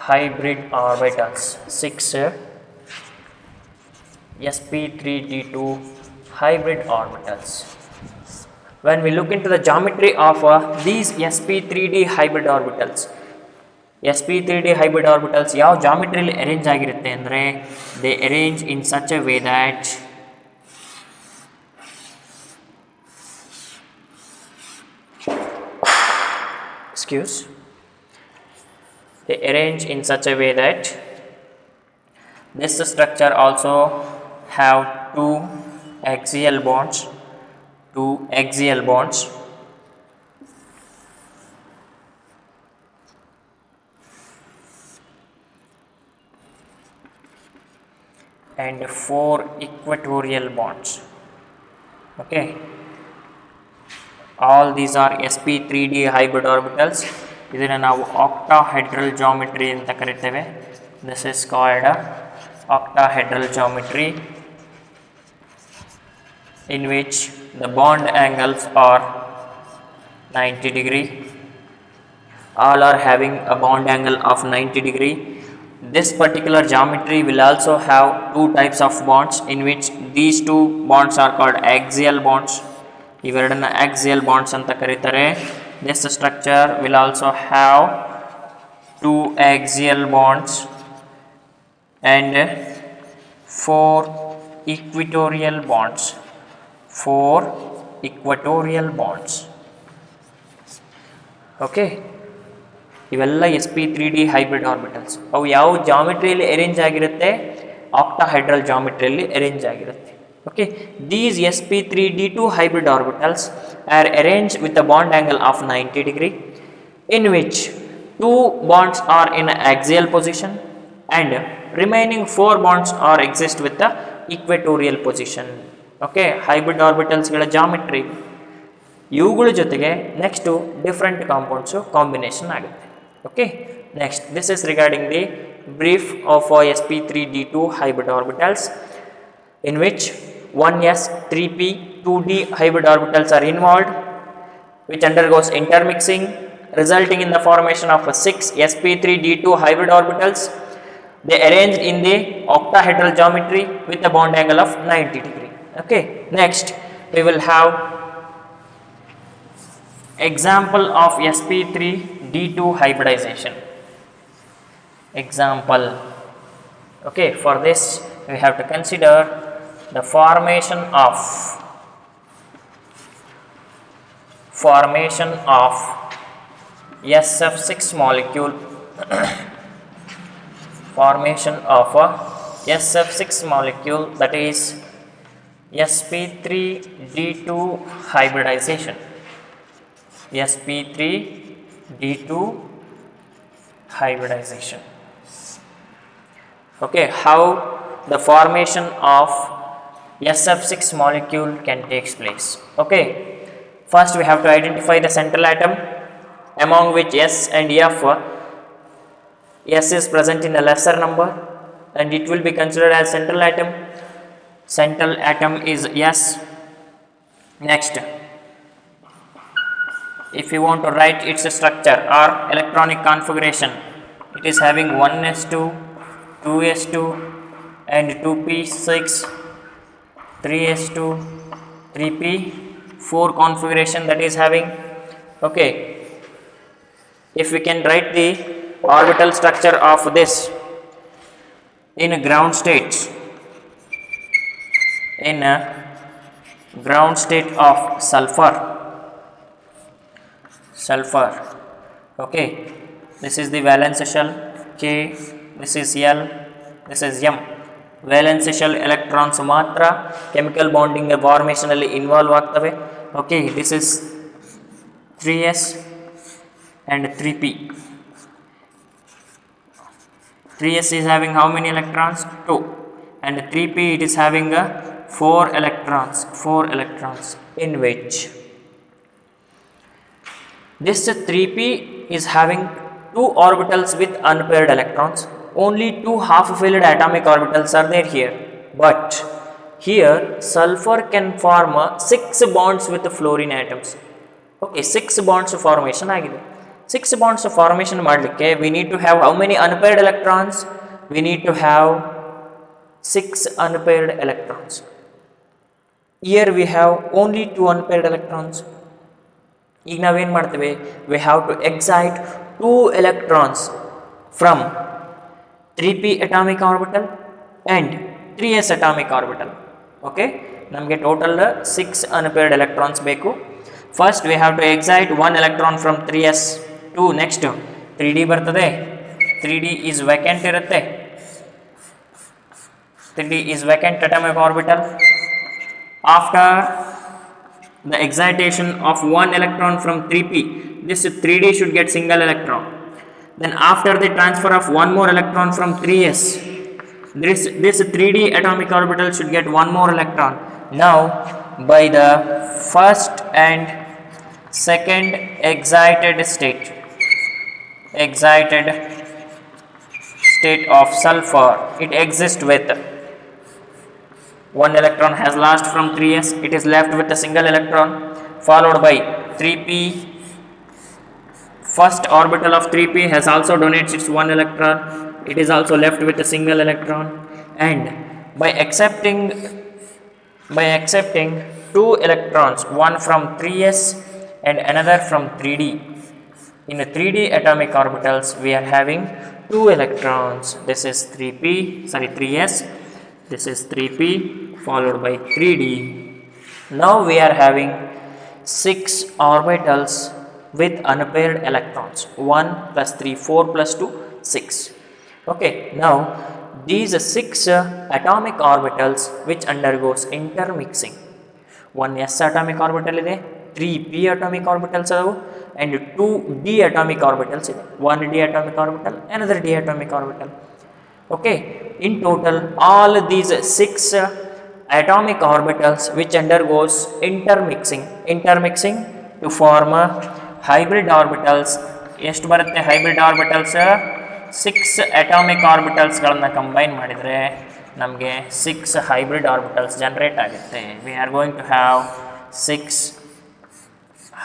hybrid orbitals, 6 sp3d2 hybrid orbitals. When we look into the geometry of these sp3d hybrid orbitals, sp3d hybrid orbitals ಯಾವ ಜಾಮಿಟ್ರಿಯಲ್ಲಿ arrange ಆಗಿರುತ್ತೆ ಅಂದರೆ, they arrange in such a way that they arrange in such a way that this structure also have two axial bonds, and 4 equatorial bonds. Okay, all these are sp3d hybrid orbitals. ಇದನ್ನು ನಾವು octahedral geometry ಅಂತ ಕರಿತೇವೆ. This is called octahedral geometry, in which the bond angles are 90 degree. All are having a bond angle of 90 degree. This particular geometry will also have two types of bonds, in which these two bonds are called axial bonds. ಇವೆರಡನ್ನ axial bonds ಅಂತ ಕರೀತಾರೆ. This structure will also have two axial bonds and 4 equatorial bonds, 4 equatorial bonds. Okay, ಇವೆಲ್ಲ sp3d hybrid orbitals. ಅವು ಯಾವ ಜಾಮಿಟ್ರಿಯಲ್ಲಿ arrange ಆಗಿರುತ್ತೆ, octahedral ಜಾಮಿಟ್ರಿಯಲ್ಲಿ arrange ಆಗಿರುತ್ತೆ. Okay, these sp3d2 hybrid orbitals are arranged with a bond angle of 90 degree, in which two bonds are in axial position and remaining 4 bonds are exist with the equatorial position. Okay, hybrid orbitals ಗಳ geometry ಇವುಗಳ ಜೊತೆಗೆ next different compounds combination ಆಗುತ್ತೆ. Okay, next this is regarding the brief of sp3d2 hybrid orbitals, in which 1s 3p 2d hybrid orbitals are involved, which undergoes intermixing, resulting in the formation of 6 sp3d2 hybrid orbitals. They arranged in the octahedral geometry with a bond angle of 90 degree. Okay, next we will have example of sp3d2 hybridization. Example. Okay, for this we have to consider the formation of SF6 molecule formation of a SF6 molecule, that is sp3d2 hybridization. sp3d2 hybridization. Okay, how the formation of SF6 molecule can take place. Okay, first we have to identify the central atom, among which S and F, S is present in a lesser number and it will be considered as central atom. Central atom is S. Next, if you want to write its structure or electronic configuration, it is having 1s2, 2s2 and 2p6, 3s2, 3p4 configuration that is having. Okay, if we can write the orbital structure of this in a ground state, in a ground state of sulfur, okay, this is the valence shell K, this is L, this is M. valence shell electrons ಮಾತ್ರ chemical bonding formation ಅಲ್ಲಿ involve ಆಗ್ತವೆ. Okay, this is 3s and 3p. 3s is having how many electrons? 2, and 3p it is having 4 electrons, in which this 3p is having 2 orbitals with unpaired electrons. Only 2 half-filled atomic orbitals are there here, but here sulfur can form 6 bonds with fluorine atoms. Okay, 6 bonds formation ಆಗಿದೆ. 6 bonds formation ಮಾಡಲಿಕ್ಕೆ we need to have how many unpaired electrons? We need to have 6 unpaired electrons. Here we have only 2 unpaired electrons. ಈಗ ನಾವೇನು ಮಾಡ್ತೇವೆ? We have to excite 2 electrons from 3p atomic orbital and 3s atomic orbital. Okay, ನಮಗೆ total 6 unpaired electrons ಬೇಕು. First we have to excite 1 electron from 3s to next 3d ಬರ್ತದೆ. 3d is vacant ಇರುತ್ತೆ. 3d is vacant atomic orbital. After the excitation of 1 electron from 3p, this 3d should get single electron. Then after the transfer of 1 more electron from 3s, this 3d atomic orbital should get 1 more electron. Now by the first and second excited state of sulfur, it exists with 1 electron has lost from 3s, it is left with a single electron, followed by 3p. First orbital of 3p has also donated its 1 electron, it is also left with a single electron, and by accepting 2 electrons, one from 3s and another from 3d, in 3d atomic orbitals we are having 2 electrons. This is 3s, this is 3p followed by 3d. Now we are having 6 orbitals with unpaired electrons, 1 plus 3, 4 plus 2, 6. Okay, now these 6 atomic orbitals which undergoes intermixing. 1s atomic orbital ಇದೆ, 3p atomic orbitals are, and 2d atomic orbitals ಇದೆ. 1d atomic orbital, another d atomic orbital. Okay, in total all these 6 atomic orbitals which undergoes intermixing to form hybrid orbitals. ಎಷ್ಟು ಬರುತ್ತೆ hybrid orbitals? 6 atomic orbitals ಗಳನ್ನು combine ಮಾಡಿದರೆ ನಮಗೆ 6 hybrid orbitals generate ಆಗುತ್ತೆ. We are going to have 6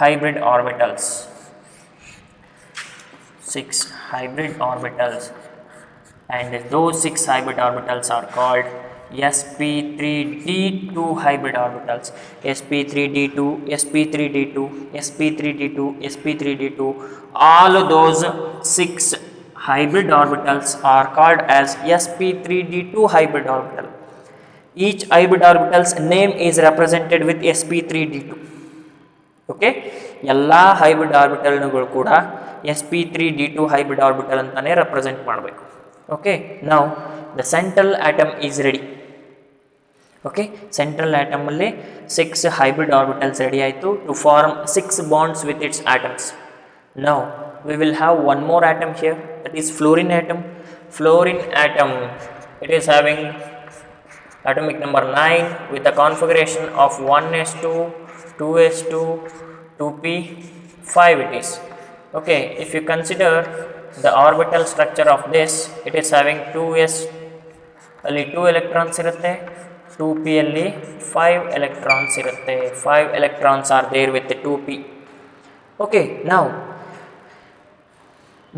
hybrid orbitals. 6 hybrid orbitals, and those 6 hybrid orbitals are called sp3d2 hybrid orbitals. sp3d2, sp3d2, sp3d2, sp3d2, all those 6 hybrid orbitals are called as sp3d2 hybrid orbital. Each hybrid orbital's name is represented with sp3d2. Okay, ಎಲ್ಲ hybrid orbitalಗಳು ಕೂಡ sp3d2 hybrid orbital ಅಂತಾನೆ represent ಮಾಡಬೇಕು. Okay, now the central atom is ready. Okay, central atom ಅಲ್ಲಿ 6 hybrid orbitals ready ಆಯಿತು to form 6 bonds with its atoms. Now we will have one more atom here, that is fluorine atom. Fluorine atom, it is having atomic number 9 with a configuration of 1s2, 2s2, 2p, 5 it is. Okay, if you consider the orbital structure of this, it is having 2s ಅಲ್ಲಿ 2 electrons ಇರುತ್ತೆ, 2p ಅಲ್ಲಿ 5 electrons ಇರುತ್ತೆ. 5 electrons are there with the 2p. Okay, now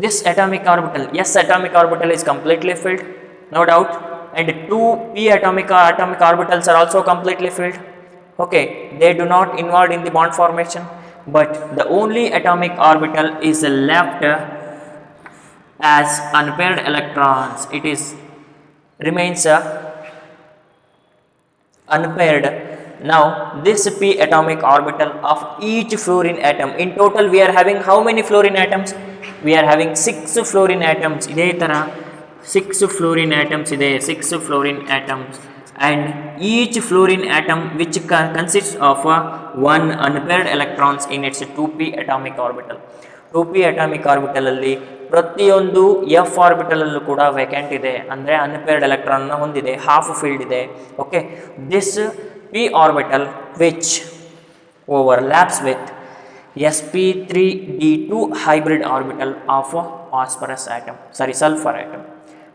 This atomic orbital, yes, atomic orbital is completely filled, no doubt, and two p atomic orbitals are also completely filled. Okay, they do not involved in the bond formation, but the only atomic orbital is left as unpaired electrons. It is remains unpaired. Now this p atomic orbital of each fluorine atom, in total we are having how many fluorine atoms? We are having 6 fluorine atoms. ಇದೇ ತರ 6 fluorine atoms ಇದೆ, 6 fluorine atoms, and each fluorine atom which consists of one unpaired electrons in its 2p atomic orbital. 2p atomic orbital ಅಲ್ಲಿ ಪ್ರತಿಯೊಂದು f orbital ಅಲ್ಲೂ ಕೂಡ vacant ಇದೆ, ಅಂದರೆ unpaired electron ಹೊಂದಿದೆ, ಹಾಫ್ ಫೀಲ್ಡ್ ಇದೆ. Okay, this p orbital which overlaps with sp3d2 hybrid orbital of a phosphorus atom, sulfur atom.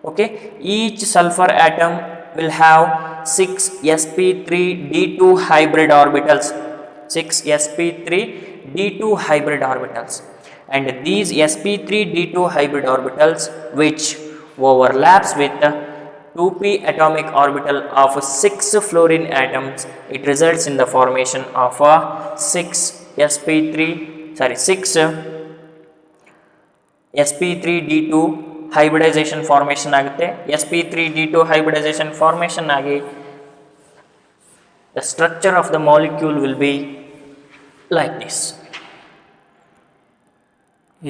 Okay, each sulfur atom will have 6 sp3d2 hybrid orbitals, 6 sp3d2 hybrid orbitals, and these sp3d2 hybrid orbitals which overlaps with the 2p atomic orbital of 6 fluorine atoms, it results in the formation of a 6 sp3d2 hybridization formation ಆಗುತ್ತೆ. sp3d2 hybridization formation ಆಗಿ the structure of the molecule will be like this.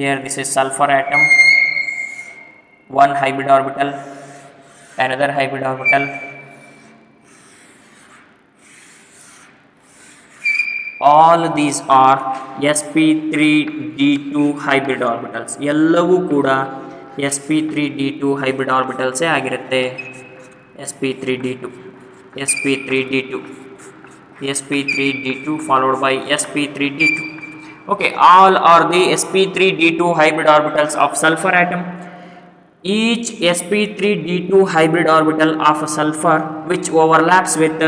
Here this is sulfur atom, one hybrid orbital, another hybrid orbital, all these are sp3d2 hybrid orbitals. ಎಲ್ಲವೂ ಕೂಡ sp3d2 hybrid orbitals ಆಗಿರುತ್ತೆ. sp3d2 sp3d2 sp3d2 followed by sp3d2. Okay, all are the sp3d2 hybrid orbitals of sulfur atom. Each sp3d2 hybrid orbital of sulfur which overlaps with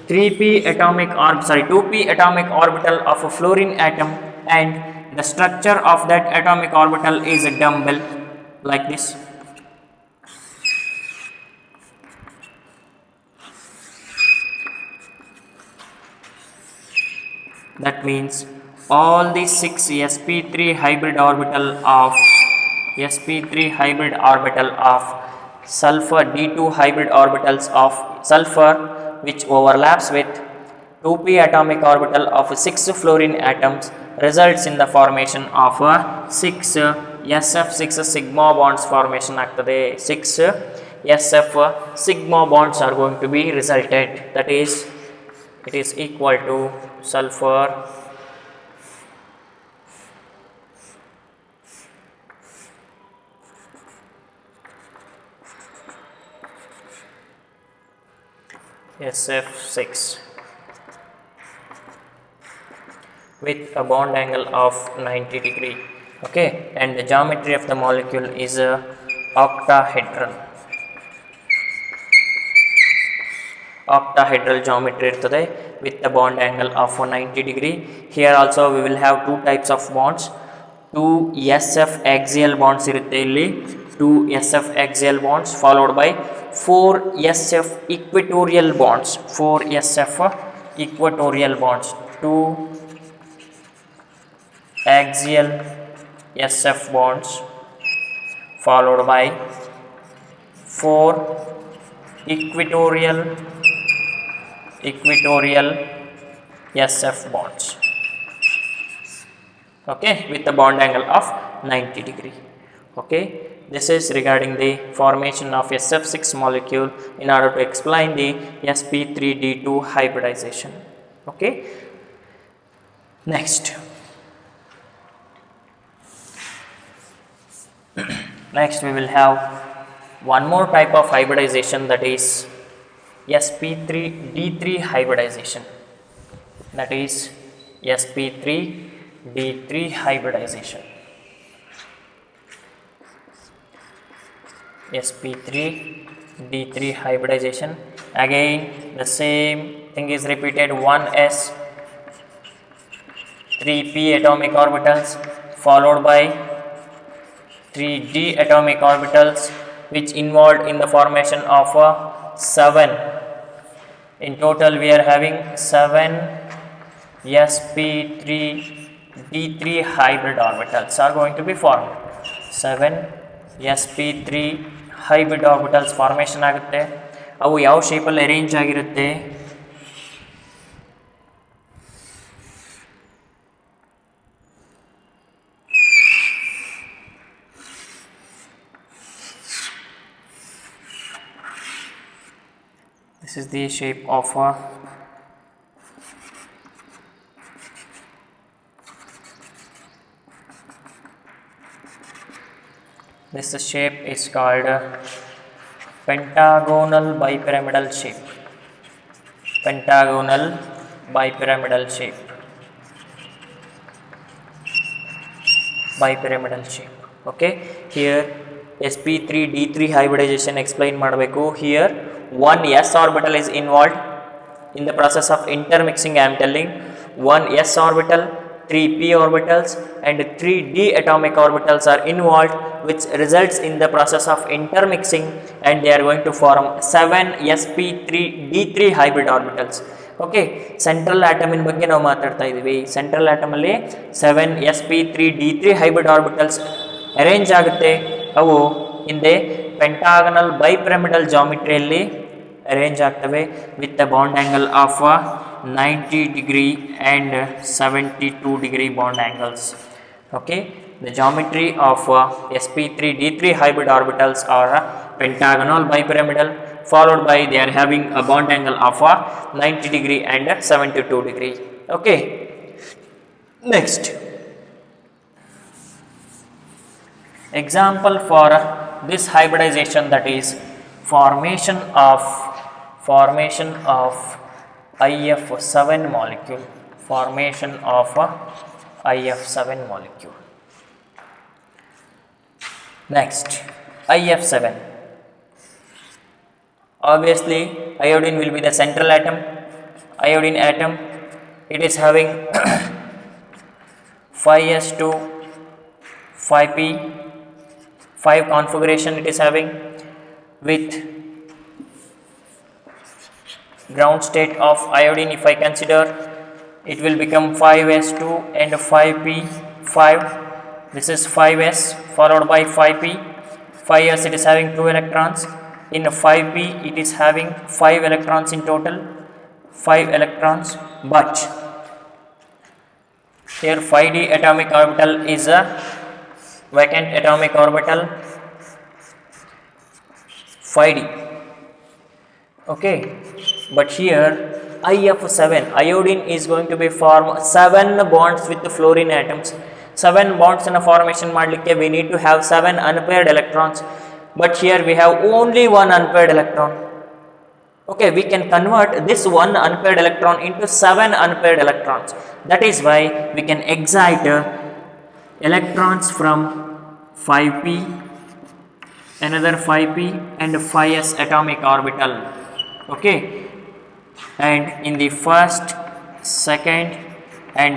2p atomic orbital of a fluorine atom, and the structure of that atomic orbital is a dumbbell like this. That means all the 6 sp3 hybrid orbital of sulfur d2 hybrid orbitals of sulfur which overlaps with 2p atomic orbital of 6 fluorine atoms results in the formation of 6 sf6 sigma bonds formation ಆಗ್ತದೆ. 6 sf sigma bonds are going to be resulted, that is it is equal to sulfur SF6 with a bond angle of 90 degree. Okay, and the geometry of the molecule is octahedral geometry irtade with the bond angle of 90 degree. Here also we will have two types of bonds, two SF axial bonds irutte illi, 2 SF axial bonds followed by 4 SF equatorial bonds, 4 SF equatorial bonds, 2 axial SF bonds followed by 4 equatorial SF bonds. Okay, with the bond angle of 90 degree. Okay, this is regarding the formation of SF6 molecule in order to explain the sp3d2 hybridization. Okay, next we will have one more type of hybridization, that is sp3d3 hybridization, that is sp3d3 hybridization. sp3d3 hybridization, again the same thing is repeated, 1s 3p atomic orbitals followed by 3d atomic orbitals which involved in the formation of 7. In total we are having 7 sp3d3 hybrid orbitals are going to be formed. 7 sp3 hybrid orbitals formation ಆಗುತ್ತೆ. ಅವು ಯಾವ ಶೇಪಲ್ಲಿ arrange ಆಗಿರುತ್ತೆ? This is the shape of this shape is called pentagonal bipyramidal shape. Pentagonal bipyramidal shape. Bipyramidal shape. Okay. Here sp3d3 hybridization explain ಮಾಡಬೇಕು. Here one s orbital is involved in the process of intermixing. I am telling one s orbital, 3 p orbitals and 3 d atomic orbitals are involved, which results in the process of intermixing, and they are going to form 7 sp3d3 hybrid orbitals. Okay, central atom in ಬಗ್ಗೆ ನಾವು ಮಾತಾಡ್ತಾ ಇದೀವಿ. central atom ಅಲ್ಲಿ 7 sp3d3 hybrid orbitals arrange ಆಗುತ್ತೆ. ಅವು ಹಿಂದೆ pentagonal bipyramidal geometry ಅಲ್ಲಿ arrange ಆಗ್ತವೆ with the bond angle of 90 degree and 72 degree bond angles. Okay, the geometry of sp3d3 hybrid orbitals are pentagonal bipyramidal, followed by they are having a bond angle of 90 degree and 72 degree. Okay, next example for this hybridization, that is formation of IF7 molecule. Formation of IF7 molecule. Next, IF7. Obviously iodine will be the central atom. Iodine atom, it is having 5s2 5p 5 configuration it is having, with ground state of iodine if I consider, it will become 5s2 and 5p 5. This is 5s followed by 5p. 5s it is having 2 electrons. In 5p it is having 5 electrons in total, 5 electrons, but here 5d atomic orbital is a vacant atomic orbital, 5d. Okay, but here IF7 iodine is going to be form 7 bonds with the fluorine atoms. 7 bonds in a formation ಮಾಡಲಿಕ್ಕೆ we need to have 7 unpaired electrons, but here we have only one unpaired electron. Okay, we can convert this one unpaired electron into 7 unpaired electrons. That is why we can excite electrons from 5p, another 5p and 5s atomic orbital. Okay, and in the first, second and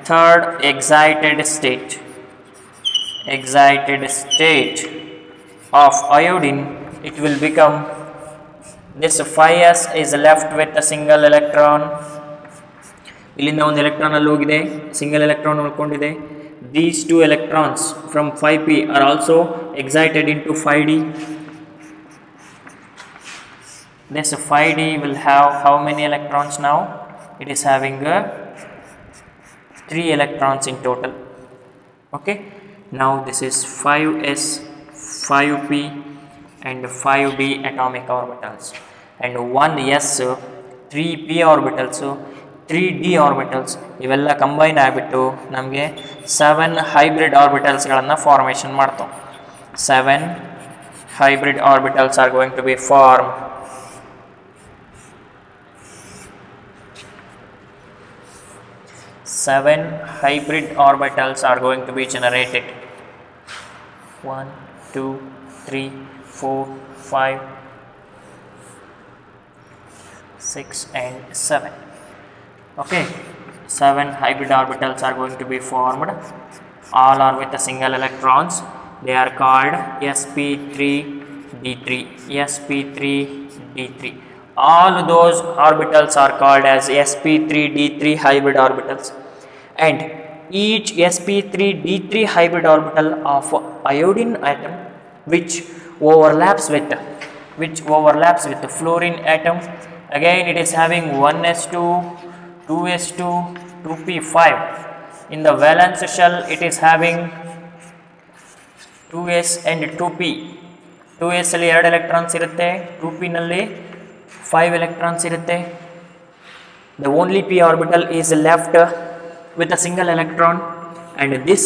third excited state of iodine, it will become this 5s is left with a single electron. ಇಲ್ಲಿಂದ ಒಂದು electron ಅಲ್ಲಿ ಹೋಗಿದೆ, single electron ಉಳ್ಕೊಂಡಿದೆ. These 2 electrons from 5p are also excited into 5d. This 5d will have how many electrons now? It is having 3 electrons in total. Okay, now this is 5s, 5p and 5d atomic orbitals, and 1s, 3p orbitals, 3d orbitals ಇವೆಲ್ಲ combine ಆಗಿಬಿಟ್ಟು ನಮಗೆ 7 hybrid orbitals ಗಳನ್ನು formation ಮಾಡ್ತಾವೆ. 7 hybrid orbitals are going to be formed. 7 hybrid orbitals are going to be generated. 1, 2, 3, 4, 5, 6 and 7. Okay, 7 hybrid orbitals are going to be formed. All are with a single electrons. They are called sp3d3, sp3d3. All those orbitals are called as sp3d3 hybrid orbitals, and each sp3d3 hybrid orbital of iodine atom which overlaps with the fluorine atom, again it is having 1s2, 2s2, 2p5. In the valence shell it is having 2s and 2p. 2s ಅಲ್ಲಿ 2 electrons ಇರುತ್ತೆ, 2p ನಲ್ಲಿ 5 electrons ಇರುತ್ತೆ. The only p orbital is left with a single electron, and this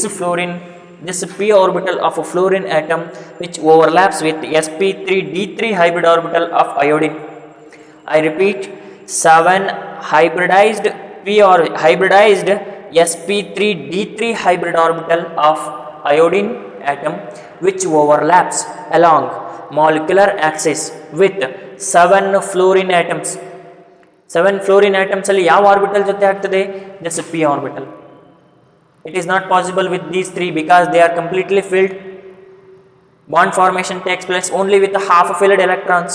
p orbital of a fluorine atom which overlaps with sp3d3 hybrid orbital of iodine. I repeat, 7 hybridized sp3d3 hybrid orbital of iodine atom which overlaps along molecular axis with 7 fluorine atoms. 7 fluorine atoms ಅಲ್ಲಿ ಯಾವ orbital ಜೊತೆ ಆಗ್ತದೆ? This p orbital. It is not possible with these 3 because they are completely filled. Bond formation takes place only with the half filled electrons.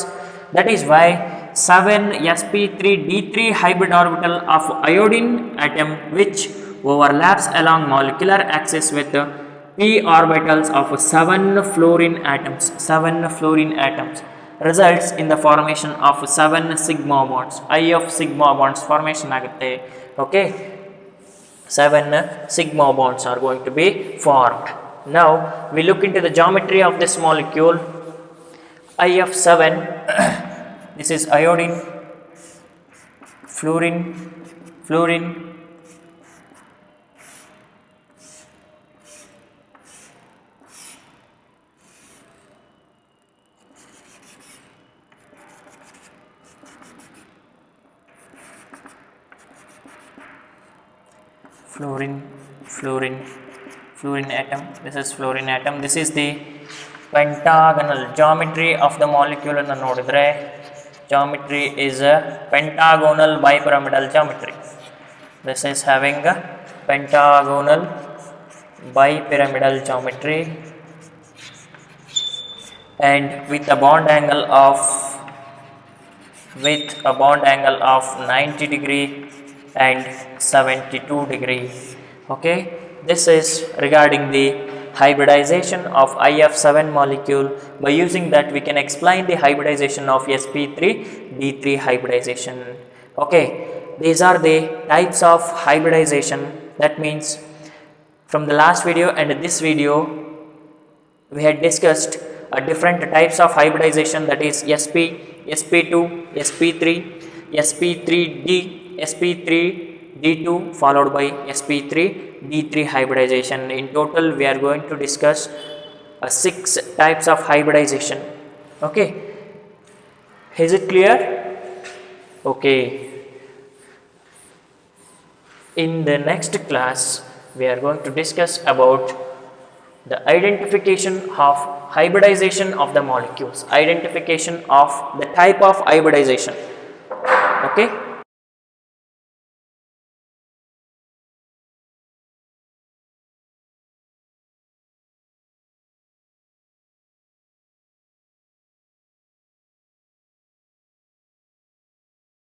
That is why 7 sp3d3 hybrid orbital of iodine atom which overlaps along molecular axis with p orbitals of 7 fluorine atoms results in the formation of 7 sigma bonds. I of sigma bonds formation agutte. Okay, 7 sigma bonds are going to be formed. Now we look into the geometry of this molecule. I of 7 this is iodine, fluorine, fluorine atom. This is fluorine atom. This is the pentagonal geometry of the molecule annu nodidre. Geometry is a pentagonal bipyramidal geometry. This is having a pentagonal bipyramidal geometry, and with a bond angle of 90 degree and 72 degree. Okay, this is regarding the hybridization of IF7 molecule. By using that we can explain the hybridization of sp3d3 hybridization. Okay, these are the types of hybridization. That means from the last video and this video we had discussed different types of hybridization, that is sp, sp2, sp3, sp3d2 followed by sp3d3 hybridization. In total we are going to discuss 6 types of hybridization. Okay, is it clear? Okay, in the next class we are going to discuss about the identification of hybridization of the molecules, identification of the type of hybridization. Okay.